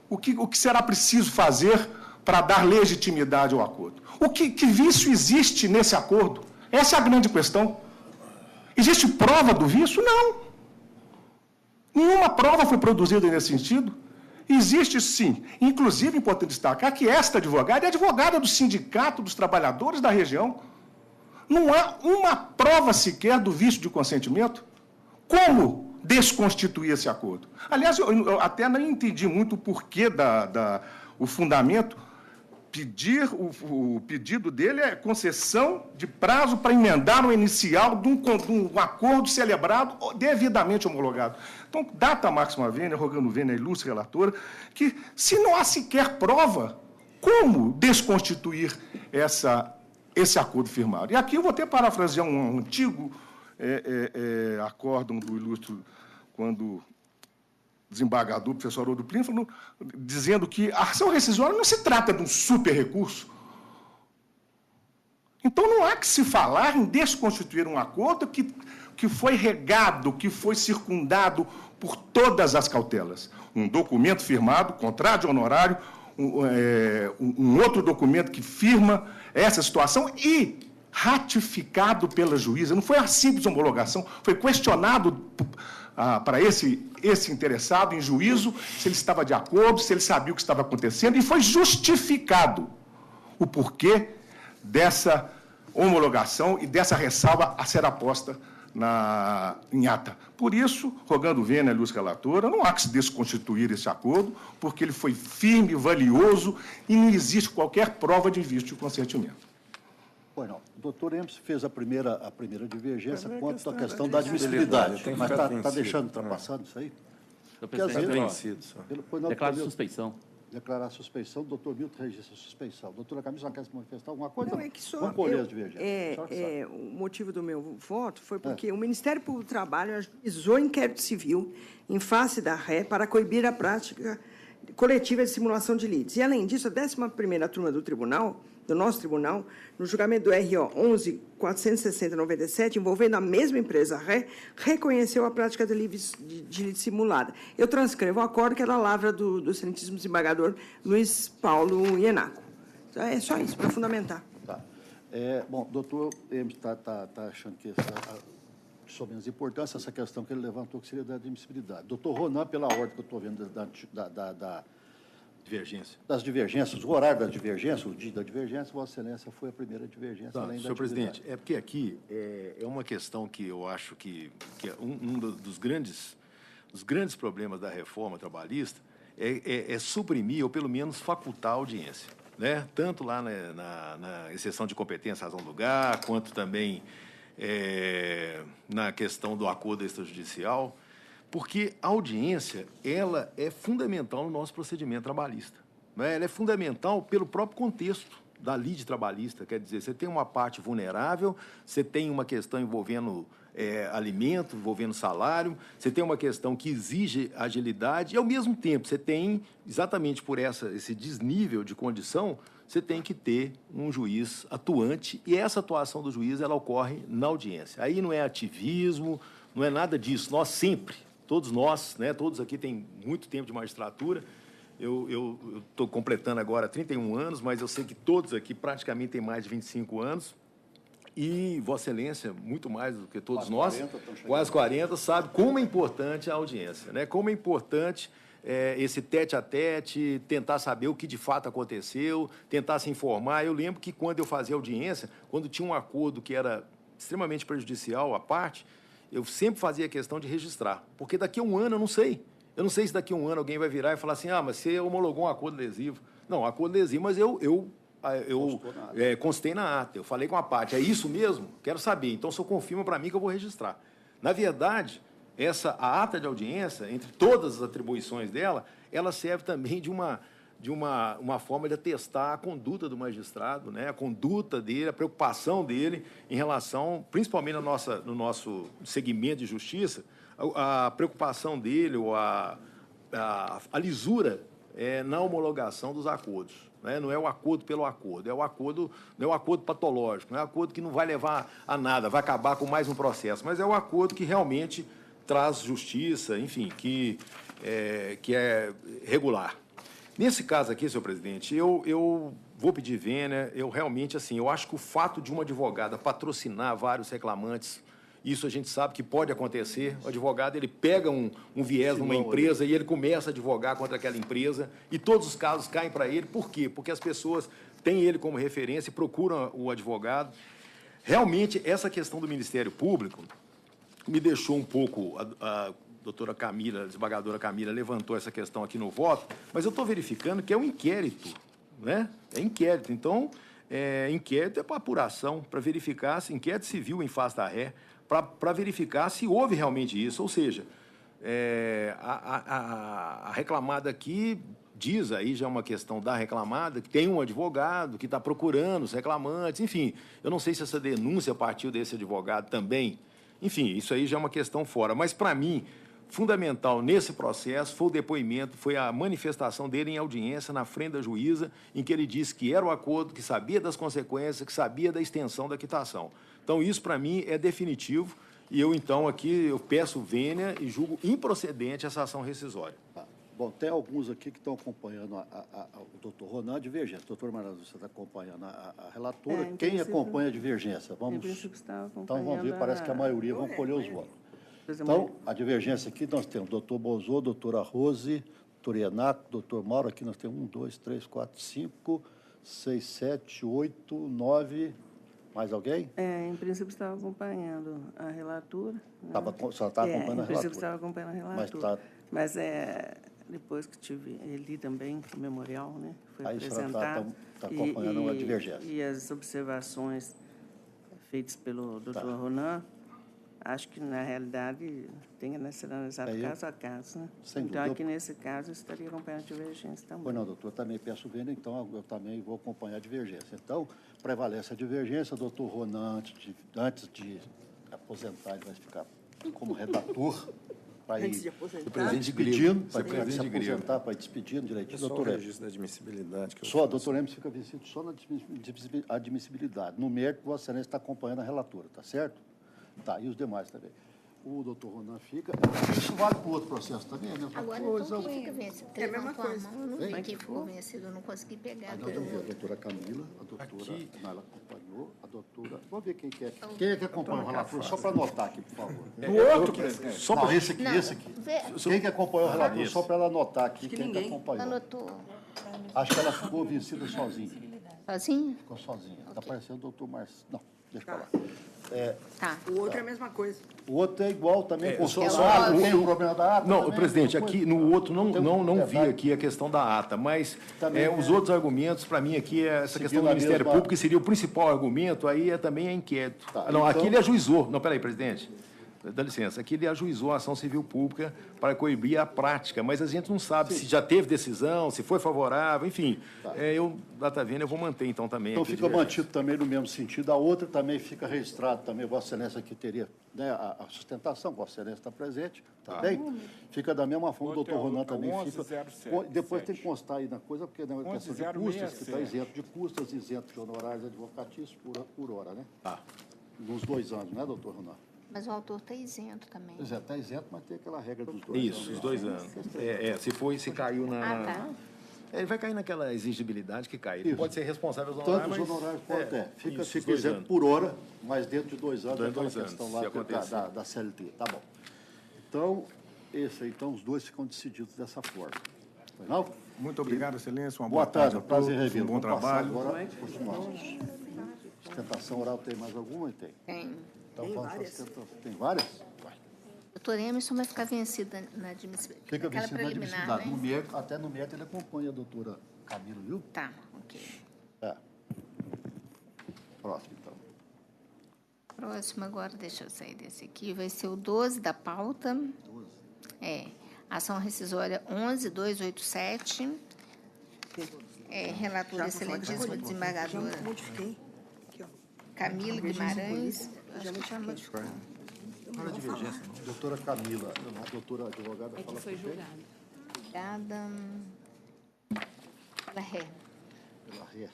o que será preciso fazer para dar legitimidade ao acordo? Que vício existe nesse acordo? Essa é a grande questão. Existe prova do vício? Não. Nenhuma prova foi produzida nesse sentido. Existe, sim. Inclusive, é importante destacar que esta advogada é advogada do Sindicato dos Trabalhadores da região. Não há uma prova sequer do vício de consentimento. Como desconstituir esse acordo? Aliás, eu até não entendi muito o porquê o fundamento. O pedido dele é concessão de prazo para emendar o inicial de um acordo celebrado devidamente homologado. Então, data máxima vênia, rogando vênia, ilustre relatora, que se não há sequer prova, como desconstituir esse acordo firmado? E aqui eu vou até parafrasear um antigo acórdão do ilustre, quando desembargador, professor Haroldo Plínio, dizendo que a ação rescisória não se trata de um super recurso. Então, não há que se falar em desconstituir um acordo que foi regado, que foi circundado por todas as cautelas. Um documento firmado, contrato de honorário, um outro documento que firma essa situação e ratificado pela juíza. Não foi a simples homologação, foi questionado para esse interessado em juízo se ele estava de acordo, se ele sabia o que estava acontecendo, e foi justificado o porquê dessa homologação e dessa ressalva a ser aposta em ata. Por isso, rogando vênia, ilustre relatora, não há que se desconstituir esse acordo, porque ele foi firme, valioso e não existe qualquer prova de vício de consentimento. Pois não. O doutor Emerson fez a primeira divergência quanto à questão da admissibilidade, mas está deixando ultrapassado isso aí? Declara suspeição. Declarar suspeição, o doutor Milton registra suspeição. Doutora Camila, quer se manifestar alguma coisa? Não, é que só vamos colher as divergências. O motivo do meu voto foi porque o Ministério Público do Trabalho ajuizou inquérito civil em face da RE para coibir a prática coletiva de simulação de lides. E, além disso, a 11ª turma do nosso tribunal, no julgamento do RO 11.460/97, envolvendo a mesma empresa RE, reconheceu a prática de lide simulada. Eu transcrevo o acordo, que era a lavra do excelentíssimo desembargador Luiz Paulo Ienaco. Então, é só isso, para fundamentar. Tá. Bom, o doutor está achando que sobre as importâncias, essa questão que ele levantou, que seria da admissibilidade. Doutor Ronan, pela ordem que eu estou vendo divergência. Das divergências, o horário da divergência, o dia da divergência, Vossa Excelência foi a primeira divergência, além da senhor presidente, é porque aqui é uma questão que eu acho que é um dos grandes problemas da reforma trabalhista é suprimir, ou pelo menos facultar a audiência, né? Tanto lá na exceção de competência, razão do lugar, quanto também na questão do acordo extrajudicial, porque a audiência, ela é fundamental no nosso procedimento trabalhista, né? Ela é fundamental pelo próprio contexto da lide trabalhista, quer dizer, você tem uma parte vulnerável, você tem uma questão envolvendo alimento, envolvendo salário, você tem uma questão que exige agilidade, e, ao mesmo tempo, você tem, exatamente por esse desnível de condição, você tem que ter um juiz atuante, e essa atuação do juiz, ela ocorre na audiência. Aí não é ativismo, não é nada disso, nós sempre... Todos nós, né, todos aqui têm muito tempo de magistratura. Eu estou completando agora 31 anos, mas eu sei que todos aqui praticamente têm mais de 25 anos. E Vossa Excelência, muito mais do que todos nós, quase 40, sabe como é importante a audiência, né? Como é importante esse tete-a-tete, tentar saber o que de fato aconteceu, tentar se informar. Eu lembro que quando eu fazia audiência, quando tinha um acordo que era extremamente prejudicial à parte, eu sempre fazia questão de registrar, porque daqui a um ano eu não sei. Eu não sei se daqui a um ano alguém vai virar e falar assim, mas você homologou um acordo lesivo. Não, acordo lesivo, mas eu constei na ata, eu falei com a parte. É isso mesmo? Quero saber. Então, o senhor confirma para mim que eu vou registrar. Na verdade, a ata de audiência, entre todas as atribuições dela, ela serve também de uma forma de atestar a conduta do magistrado, né? A conduta dele, a preocupação dele em relação, principalmente no nosso segmento de justiça, a preocupação dele ou a lisura na homologação dos acordos. Né? Não é o acordo pelo acordo, não é o acordo patológico, não é o acordo que não vai levar a nada, vai acabar com mais um processo, mas é o acordo que realmente traz justiça, enfim, que é regular. Nesse caso aqui, senhor presidente, eu vou pedir vênia, eu realmente, assim, eu acho que o fato de uma advogada patrocinar vários reclamantes, isso a gente sabe que pode acontecer, o advogado, ele pega um viés numa empresa e ele começa a advogar contra aquela empresa e todos os casos caem para ele. Por quê? Porque as pessoas têm ele como referência e procuram o advogado. Realmente, essa questão do Ministério Público me deixou um pouco... A doutora Camila, a desembargadora Camila, levantou essa questão aqui no voto, mas eu estou verificando que é um inquérito, né? É inquérito. Então, inquérito é para apuração, para verificar se inquérito civil em face da ré, para verificar se houve realmente isso. Ou seja, a reclamada aqui diz, aí já é uma questão da reclamada, que tem um advogado que está procurando os reclamantes, enfim. Eu não sei se essa denúncia partiu desse advogado também. Enfim, isso aí já é uma questão fora. Mas, para mim, fundamental nesse processo foi o depoimento, foi a manifestação dele em audiência na frente da juíza, em que ele disse que era o acordo, que sabia das consequências, que sabia da extensão da quitação. Então, isso, para mim, é definitivo. E eu, então, aqui, eu peço vênia e julgo improcedente essa ação rescisória. Bom, tem alguns aqui que estão acompanhando o doutor Ronan, a divergência. Doutor Maranhão, você está acompanhando a relatora. Quem acompanha a divergência? Vamos, então, vamos ver, parece que a maioria vão colher os votos. Então, a divergência aqui, nós temos o doutor Bozô, doutora Rose, doutor Ienaco, doutor Mauro, aqui nós temos 1, 2, 3, 4, 5, 6, 7, 8, 9... Mais alguém? Em princípio, estava acompanhando a relatura. Só estava acompanhando a relatura. Em princípio, estava acompanhando a relatura. Mas depois que li também o memorial, né? Foi apresentado. Está acompanhando a divergência. E as observações feitas pelo doutor Ronan, acho que, na realidade, tem que ser analisado caso a caso. Né? Então, aqui nesse caso, eu estaria acompanhando a divergência também. Pois não, doutor, também peço vênia, então eu também vou acompanhar a divergência. Então, prevalece a divergência, doutor Ronan, antes de aposentar, ele vai ficar como redator, para ir despedindo, para se aposentar, para ir despedindo direitinho. Doutor o registro da admissibilidade. Só, doutor Hermes fica vencido só na admissibilidade. No mérito, Vossa Excelência está acompanhando a relatora, tá certo? Tá, e os demais também. O doutor Ronan fica... Isso vale para o outro processo também, é a mesma agora, coisa? Agora, fica vencido. É a mesma coisa. Eu não vi que ficou vencido, eu não consegui pegar. A doutora Camila, a doutora Nala acompanhou, a doutora... Vamos ver quem é que acompanha o relator, só para anotar aqui, por favor. Do outro, presidente. Não, esse aqui. Quem que acompanhou o relator, só para ela anotar aqui quem que acompanhou. Anotou. Acho que ela ficou vencida sozinha. Sozinha? Ficou sozinha. Está parecendo o doutor Marcos. Não, deixa para lá. O outro é a mesma coisa. O outro é igual também. Tem um problema da ata? Não, presidente, aqui no outro não vi aqui a questão da ata, mas os outros argumentos, para mim, aqui, essa questão do Ministério Público, que seria o principal argumento, aí também é inquérito. Não, aqui ele ajuizou. Não, peraí, presidente. Dá licença, aqui ele ajuizou a ação civil pública para coibir a prática, mas a gente não sabe se já teve decisão, se foi favorável, enfim. Data vênia, eu vou manter então também. Então fica mantido também no mesmo sentido. A outra também fica registrado também, Vossa Excelência aqui teria, né, a sustentação, Vossa Excelência está presente, tá bem? Fica da mesma forma, o doutor Ronan também fica. Depois tem que constar aí na coisa, porque é uma questão de custas, que está isento de custas, isento de honorários advocatícios por hora, né? Nos 2 anos, né, doutor Ronan? Mas o autor está isento também. Pois está isento, mas tem aquela regra dos 2 anos. Isso, os 2 anos. Se caiu na... Ele vai cair naquela exigibilidade que cai. Ele pode ser responsável pelos honorários. Tanto os honorários pode fica isento por hora, mas dentro de 2 anos, aquela questão lá da CLT. Tá bom. Então, os 2 ficam decididos dessa forma. Não? Muito obrigado, Excelência. Uma boa tarde, prazer revê-lo. Um bom trabalho. Agora, continuamos. Sustentação oral tem mais alguma? Tem. Tem. Então, tem várias? Eu Doutor Emerson vai ficar vencido na admissibilidade. Fica vencido na admissibilidade. Né? No mérito, até no mérito ele acompanha a doutora Camila, viu? Tá, ok. É. Próximo, então. Próximo agora, deixa eu sair desse aqui, vai ser o 12 da pauta. 12. Ação rescisória 11287. Relatora excelentíssima desembargadora Camila Guimarães. Acho que já modificou. Não é divergência, não. Doutora Camila, a doutora advogada é que foi julgada. Obrigada. Pela ré. Pela ré.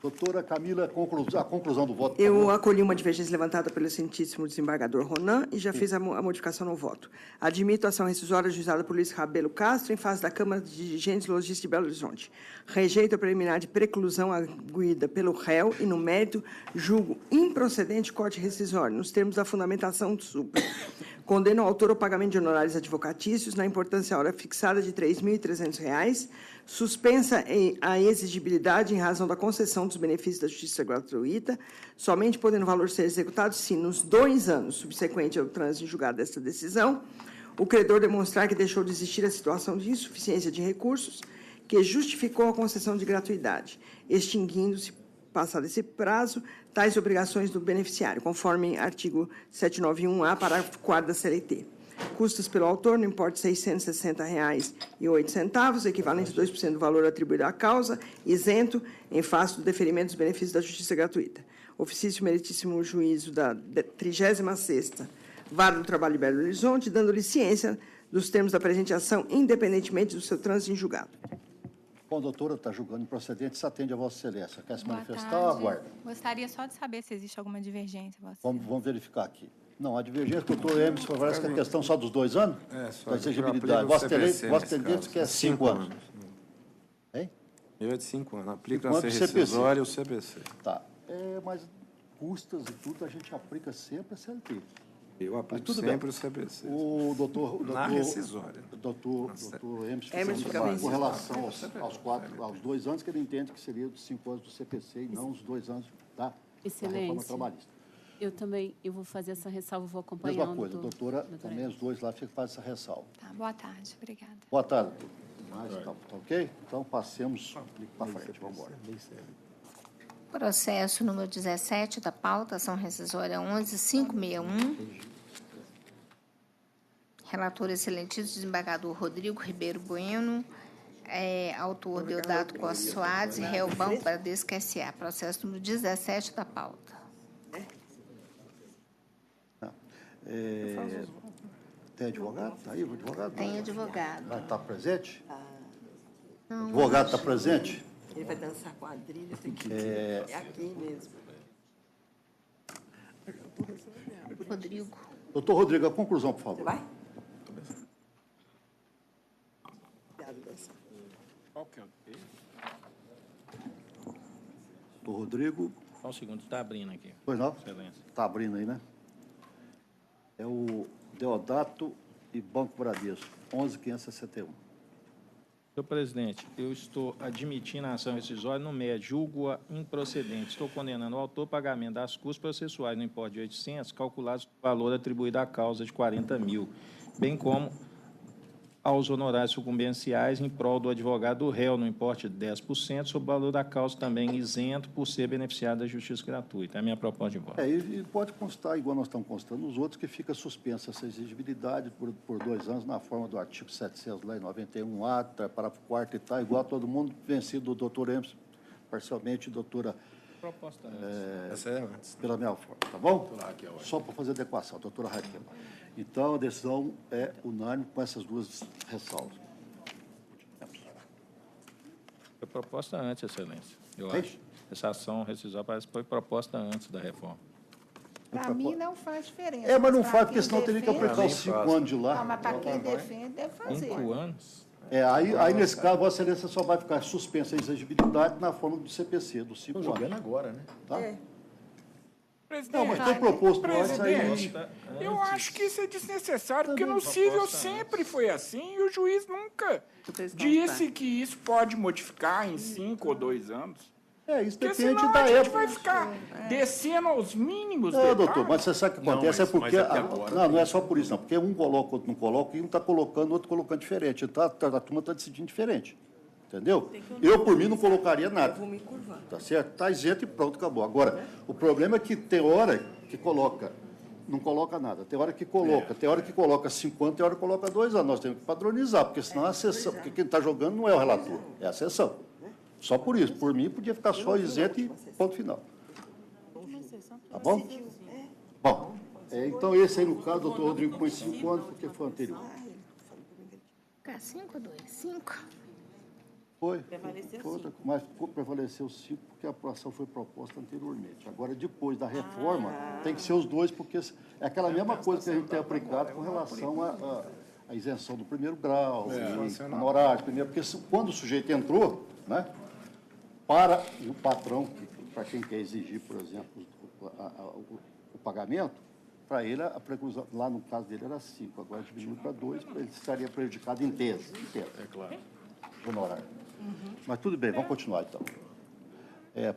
Doutora Camila, a conclusão do voto. Eu acolhi uma divergência levantada pelo excelentíssimo desembargador Ronan e já fiz a modificação no voto. Admito a ação rescisória ajuizada por Luiz Rabelo Castro em face da Câmara de Dirigentes Logística de Belo Horizonte. Rejeito a preliminar de preclusão arguida pelo réu e, no mérito, julgo improcedente corte rescisório, nos termos da fundamentação do supra. Condeno o autor ao pagamento de honorários advocatícios na importância hora fixada de R$ 3.300, suspensa a exigibilidade em razão da concessão dos benefícios da justiça gratuita, somente podendo o valor ser executado se, nos 2 anos subsequentes ao trânsito em julgado desta decisão, o credor demonstrar que deixou de existir a situação de insuficiência de recursos que justificou a concessão de gratuidade, extinguindo-se, passado esse prazo, tais obrigações do beneficiário, conforme artigo 791-A, parágrafo 4º da CLT. Custos pelo autor no importe de R$ 660,08, equivalente a 2% do valor atribuído à causa, isento em face do deferimento dos benefícios da justiça gratuita. Oficício meritíssimo juízo da 36ª Vara do Trabalho de Belo Horizonte, dando-lhe ciência dos termos da presente ação, independentemente do seu trânsito em julgado. Bom, doutora, está julgando improcedente, se atende a Vossa Excelência. Quer se Boa manifestar tarde. ou aguarda? Gostaria só de saber se existe alguma divergência. Vamos verificar aqui. Não, a divergência, doutor Emerson, parece que é questão só dos 2 anos? Só da exigibilidade. Vossa Excelência quer 5 anos. Hein? Eu é de 5 anos. Aplica a Enquanto rescisória e o CPC. Tá. Mas custas e tudo a gente aplica sempre a CLT. Eu aplico sempre o CPC. O doutor Na rescisória. Doutor Emerson com relação aos 2 anos, que ele entende que seria os 5 anos do CPC e não os 2 anos da reforma trabalhista. Eu também vou fazer essa ressalva, vou acompanhando. Mesma coisa, doutora, também os 2 lá faz essa ressalva. Tá, boa tarde, obrigada. Boa tarde. Tá ok? Então, passemos para frente, vamos embora. Processo número 17 da pauta, ação rescisória 11561. Relator excelentíssimo desembargador Rodrigo Ribeiro Bueno, autor Deodato Costa Soares e réu Banco Bradesco S.A. Processo número 17 da pauta. Tem advogado? Está aí o advogado? Tem advogado. Vai estar presente? Não, O advogado está presente? Ele vai dançar quadrilha, tem que É aqui mesmo. Rodrigo. Doutor Rodrigo, a conclusão, por favor. Vai? Qual que é o dele? Doutor Rodrigo. Só um segundo, está abrindo aqui. Pois não? Excelência. Está abrindo aí, né? É o Deodato e Banco Bradesco, 11.561. Senhor presidente, eu estou admitindo a ação rescisória no mérito, julgo-a improcedente. Estou condenando o autor ao pagamento das custas processuais no importe de 800, calculados com o valor atribuído à causa de 40 mil, bem como aos honorários sucumbenciais em prol do advogado do réu no importe de 10%, sobre o valor da causa também isento por ser beneficiado da justiça gratuita. É a minha proposta de voto. E pode constar, igual nós estamos constando nos outros, que fica suspensa essa exigibilidade por 2 anos na forma do artigo 700, lá em 91A, parágrafo 4º e tal, igual a todo mundo, vencido o doutor Emerson, parcialmente, doutora... Proposta essa é antes. Pela minha forma, tá bom? Só para fazer adequação, doutora Raquel. Então, a decisão é unânime com essas 2 ressalvas. Foi proposta antes, excelência, eu acho. Essa ação rescisória parece que foi proposta antes da reforma. Para mim não faz diferença. Mas não faz, porque senão teria que aplicar os 5 anos de lá. Não, mas para quem defende, deve fazer. 5 anos? Aí, nesse caso, Vossa Excelência só vai ficar suspensa a exigibilidade na forma do CPC, dos 5 anos. Jogando agora, né? Tá? Presidente, Não, mas foi proposto nós aí. Eu acho que isso é desnecessário, porque no cível sempre foi assim e o juiz nunca disse que isso pode modificar em 5 ou 2 anos. Isso Porque depende senão da a gente época. vai ficar descendo aos mínimos Não, detalhes. doutor, mas você sabe o que acontece? mas- É porque... mas é que agora não é só por isso, não. Porque um coloca, outro não coloca, e um está colocando, outro colocando diferente. Então, a turma está decidindo diferente. Entendeu? Eu, por mim, não colocaria nada. Vou me curvar. Tá certo? Está isento e pronto, acabou. Agora, o problema é que tem hora que coloca, não coloca nada. Tem hora que coloca. Tem hora que coloca 5 anos, tem hora que coloca 2 anos. Nós temos que padronizar, porque senão a sessão... Porque quem está jogando não é o relator, é a sessão. Só por isso. Por mim, podia ficar só isento e ponto final. Tá bom? Bom, então esse aí, no caso, o doutor Rodrigo põe 5 anos, porque foi anterior. 5 ou 2? 5. Foi, mas prevaleceu 5 porque a aprovação foi proposta anteriormente. Agora, depois da reforma, tem que ser os 2, porque é aquela mesma coisa que a gente tem aplicado com relação à isenção do primeiro grau, honorário, primeiro, porque quando o sujeito entrou, né, para o patrão, para quem quer exigir, por exemplo, o pagamento, para ele, a preclusão, lá no caso dele era 5, agora diminuiu para 2, ele estaria prejudicado em tese. É claro. Honorário. Mas tudo bem, vamos continuar então.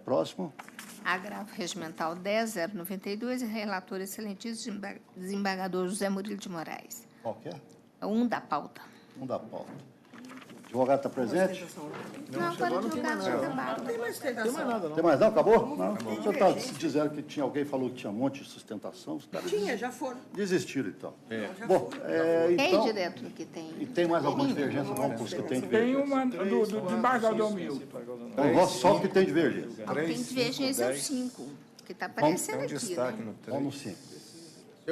Próximo. Agravo regimental 10.092 e relator excelentíssimo desembargador José Murilo de Moraes. Qual que é? É 1 da pauta. 1 da pauta. O advogado está presente? Não, agora o advogado já acabaram. Não tem mais sustentação. Tem mais não? Acabou? Não. O senhor está dizendo que tinha alguém falou que tinha um monte de sustentação? Tinha, já foram. Desistiram, então. Bom, Então... direto que tem. E tem mais alguma divergência? Vamos para os que tem divergência. Tem uma do desembargador Milton. Então, só que tem divergência. Não, tem divergência é o 5, que está aparecendo aqui, né? Vamos no 5.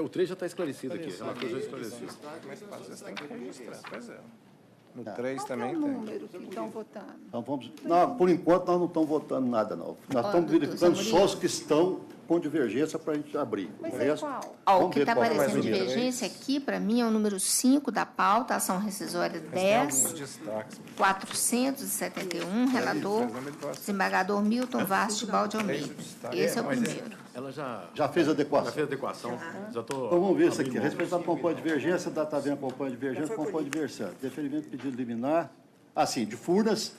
O 3 já está esclarecido aqui. Relator já esclareceu. Mas às vezes tem que registrar. Pois é. No 3 também Qual é o tem. número que estão votando? Então, vamos... Não, por enquanto, nós não estamos votando nada, não. Nós estamos verificando só os que estão com divergência para a gente abrir. Mas O é resto, qual? Ó, o que está qual é. aparecendo divergência aqui, para mim, é o número 5 da pauta, ação rescisória 10, Destaques. 471, relator, desembargador Milton Vaz de Balde Almeida. Esse é o primeiro. Ela já fez a adequação? Já fez a adequação. Já tô então, vamos ver isso aqui. Respeitado acompanha a divergência, data vem acompanha a divergência, acompanha a divergência. Deferimento de pedido liminar. Sim, de Furnas.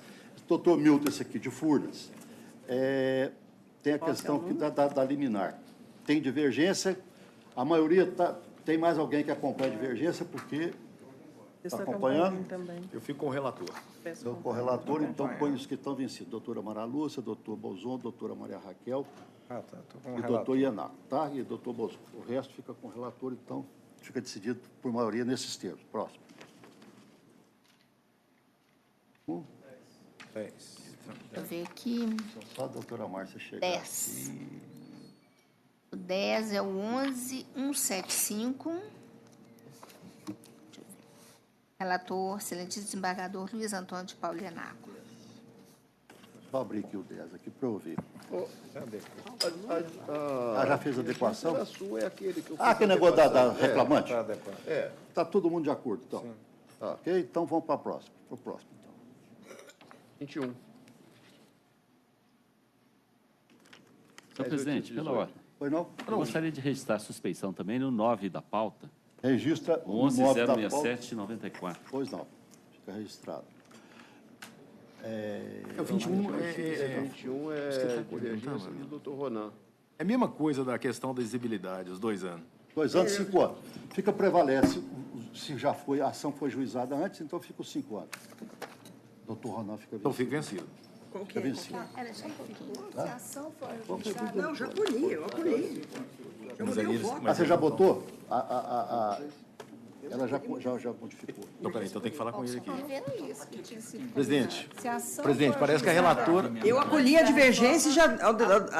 Doutor Milton, esse aqui, de Furnas. Tem a questão aqui da liminar. Tem divergência. A maioria tem mais alguém que acompanha a divergência, porque está acompanhando. Eu fico com o relator. Eu com o relator, então põe os que estão vencidos. Doutora Mara Lúcia, doutor Bolzon, doutora Maria Raquel e doutor Ianaco, tá? E doutor Bolzon. O resto fica com o relator, então fica decidido por maioria nesses termos. Próximo. 10. Deixa eu ver aqui. Só a doutora Márcia chegar. 10. O 10 é o 11.175. Relator, excelentíssimo desembargador Luiz Antônio de Paulo Ianaco. Vou abrir aqui o 10 aqui para eu ver. Já fez a adequação? A sua é aquele que eu aquele negócio da reclamante? É. Está todo mundo de acordo, então? Tá, ok? Então vamos para a próxima. Para o próximo, então. 21. Senhor presidente, pela ordem. Pois não? Eu gostaria de registrar a suspeição também no 9 da pauta. Registra o 9 da pauta. 11.067/94. Pois não. Fica registrado. O 21 21 é divergência do doutor Ronan. É a mesma coisa da questão da exigibilidade, os 2 anos. 2 anos, 5 anos. Prevalece, se já foi, a ação foi juizada antes, então fica os 5 anos. Doutor Ronan fica vencido. Então fica vencido. Qual que Fica é? vencido. Era só um pouquinho. Se a ação for registrada... Não, já colhi, eu acolhi. Eu mudei o voto. Você já botou? Ela já modificou. Então, peraí, então tem que falar com ele aqui. Isso que tinha sido Presidente, Se a ação presidente, for parece que a ajuizada- relatora... Eu acolhi a divergência e já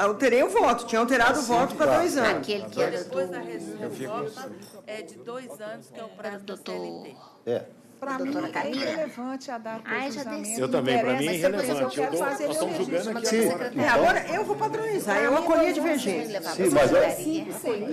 alterei o voto. Tinha alterado o voto para 2 anos. Aquele que era Depois da redução do voto, é de 2 anos, que é o prazo do CLT. Para mim, Doutora é Camila? irrelevante a data do já julgamento. Eu também, para mim é Interessa, irrelevante. eu quero fazer Nós estamos meu julgando aqui registro. agora. Agora eu vou padronizar. Eu acolhi a divergência. Sim, mas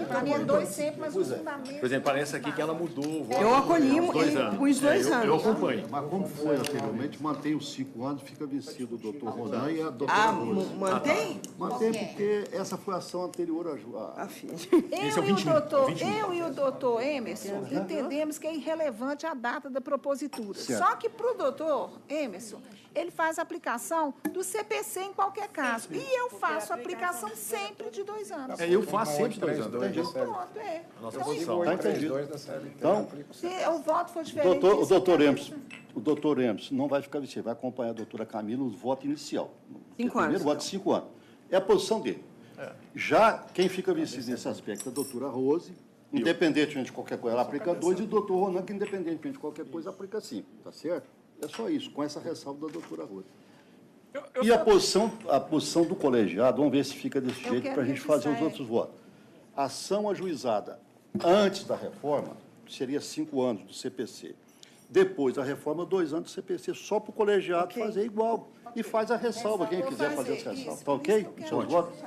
Para mim é 2 sempre, mas o fundamento... Por exemplo, parece aqui que ela mudou o voto. Eu acolhi os 2 e anos. os 2 Eu anos. acompanho. Mas como foi anteriormente, mantém os 5 anos, fica vencido o doutor Ronan e a doutora Lúcia. Mantém? Mantém porque essa foi a ação anterior a... Esse é o 21. Eu e o doutor Emerson entendemos que é irrelevante a data da propositura. Certo. Só que para o doutor Emerson, ele faz a aplicação do CPC em qualquer caso. E eu faço a aplicação sempre de 2 anos. Eu faço sempre de 2 anos. Então, pronto, é. A nossa posição. Está entendido. Então, Se o voto for diferente... o doutor Emerson não vai ficar vencido, vai acompanhar a doutora Camila no voto inicial. 5 anos. Primeiro voto de 5 anos. É a posição dele. Já quem fica vencido nesse aspecto é a doutora Rose, independentemente de qualquer coisa, ela aplica 2, e o doutor Ronan, que independentemente de qualquer coisa, aplica 5. Tá certo? É só isso, com essa ressalva da doutora Rose. E a posição do colegiado, vamos ver se fica desse jeito para a gente fazer os outros votos. Ação ajuizada antes da reforma seria 5 anos do CPC. Depois da reforma, 2 anos do CPC, só para o colegiado fazer igual. E faz a ressalva, quem quiser fazer essa ressalva. Está ok? Seus votos?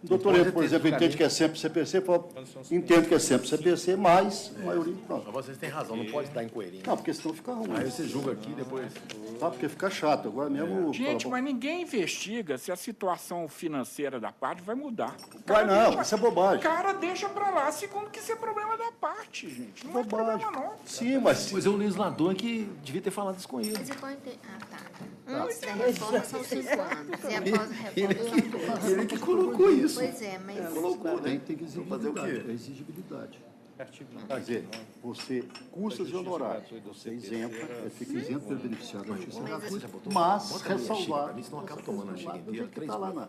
O doutor Emerson, por exemplo, entende que é sempre CPC, entende que é sempre CPC, mas a maioria, pronto. Mas vocês têm razão, não pode estar incoerente. Não, porque senão fica ruim. Aí você julga aqui, depois... Tá, porque fica chato. Agora mesmo... Gente, mas ninguém investiga se a situação financeira da parte vai mudar. Vai não, isso é bobagem. O cara deixa para lá, segundo que isso é problema da parte, gente. Não é problema não. Sim, mas... Pois é, o legislador que devia ter falado isso com ele. Antes da reforma são 5 anos. E após a reforma são 2 anos. Ele que colocou isso. Pois é, mas... Colocou, né? Tem que fazer o quê? É exigibilidade. Quer dizer, você, custas e honorários, você isenta, fica isento pelo beneficiário da justiça gratuita, mas ressalvado. Isso não acaba tomando a xícara inteira. Do jeito que está lá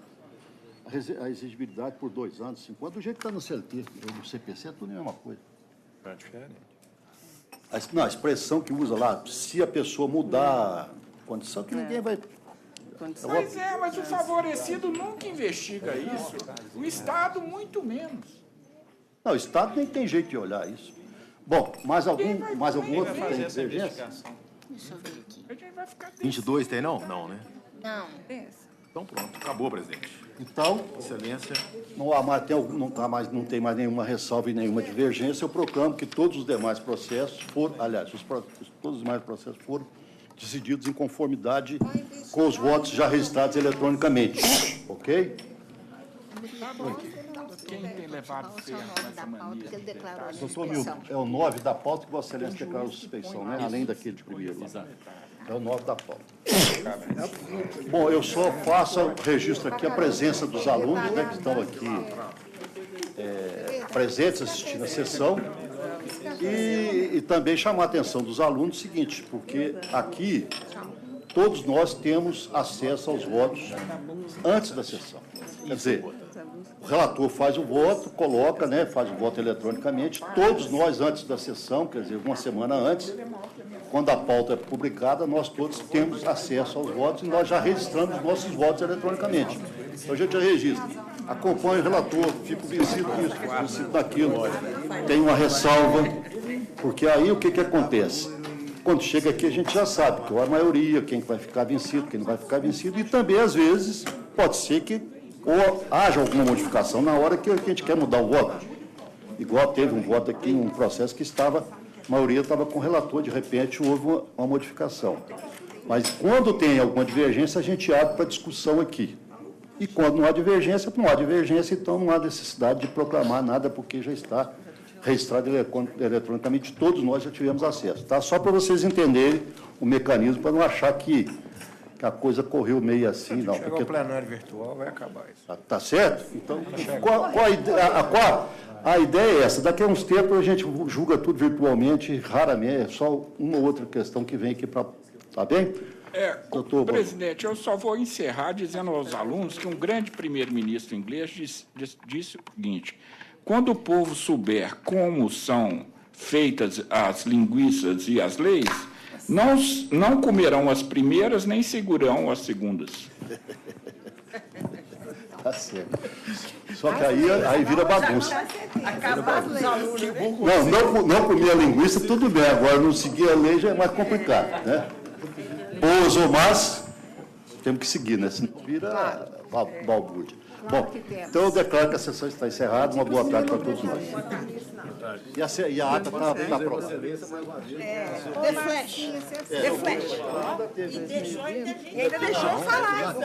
a exigibilidade por 2 anos, 5 anos, do jeito que está no CLT, no CPC, é tudo a mesma coisa. É diferente. Não, a expressão que usa lá, se a pessoa mudar a condição, que ninguém vai... Pois é, mas o favorecido nunca investiga isso. O Estado, muito menos. Não, o Estado nem tem jeito de olhar isso. Bom, mais algum outro que tem divergência? Deixa eu ver aqui. A gente vai ficar... 22 tem não? Não, né? Não. Então pronto, acabou, presidente. Então, Excelência. Não tem mais nenhuma ressalva e nenhuma divergência. Eu proclamo que todos os demais processos foram, aliás, todos os demais processos foram decididos em conformidade com os votos já registrados eletronicamente. Ok? Quem tem levado ferro nessa mania? Doutor Milton, é o 9 da pauta que Vossa Excelência declarou suspeição, né? Além daquele de primeiro. É o 9 da pauta. Bom, eu só faço o registro aqui a presença dos alunos, né, que estão aqui presentes assistindo a sessão. E também chamar a atenção dos alunos o seguinte, porque aqui todos nós temos acesso aos votos antes da sessão. Quer dizer, o relator faz o voto, coloca, né, faz o voto eletronicamente, todos nós antes da sessão, quer dizer, uma semana antes, quando a pauta é publicada, nós todos temos acesso aos votos e nós já registramos os nossos votos eletronicamente. Então a gente já registra. Acompanha o relator, fico vencido nisso, fico vencido daquilo, tem uma ressalva, porque aí o que acontece? Quando chega aqui a gente já sabe que ou a maioria, quem vai ficar vencido, quem não vai ficar vencido, e também às vezes pode ser que ou haja alguma modificação na hora que a gente quer mudar o voto. Igual teve um voto aqui, um processo que a maioria estava com o relator, de repente houve uma modificação. Mas quando tem alguma divergência, a gente abre para discussão aqui. E quando não há divergência, então não há necessidade de proclamar nada, porque já está registrado eletronicamente, todos nós já tivemos acesso. Tá? Só para vocês entenderem o mecanismo, para não achar que a coisa correu meio assim. Não, Chegou porque... o plenário virtual, vai acabar isso. Tá certo? Então, a ideia é essa. Daqui a uns tempos a gente julga tudo virtualmente, raramente, é só uma ou outra questão que vem aqui para... Tá bem? Doutor, presidente, eu só vou encerrar dizendo aos alunos que um grande primeiro-ministro inglês disse o seguinte: quando o povo souber como são feitas as linguiças e as leis, não comerão as primeiras nem seguirão as segundas. Tá certo. Só que aí vira bagunça. Não comer a linguiça, tudo bem. Agora, não seguir a lei já é mais complicado, né? Boas ou más, temos que seguir, né? Senão vira balbúrdia. Bom, então eu declaro que a sessão está encerrada. Uma boa tarde para todos nós. E a ata está pronta. The Flash. The Flash. E ainda deixou eu falar.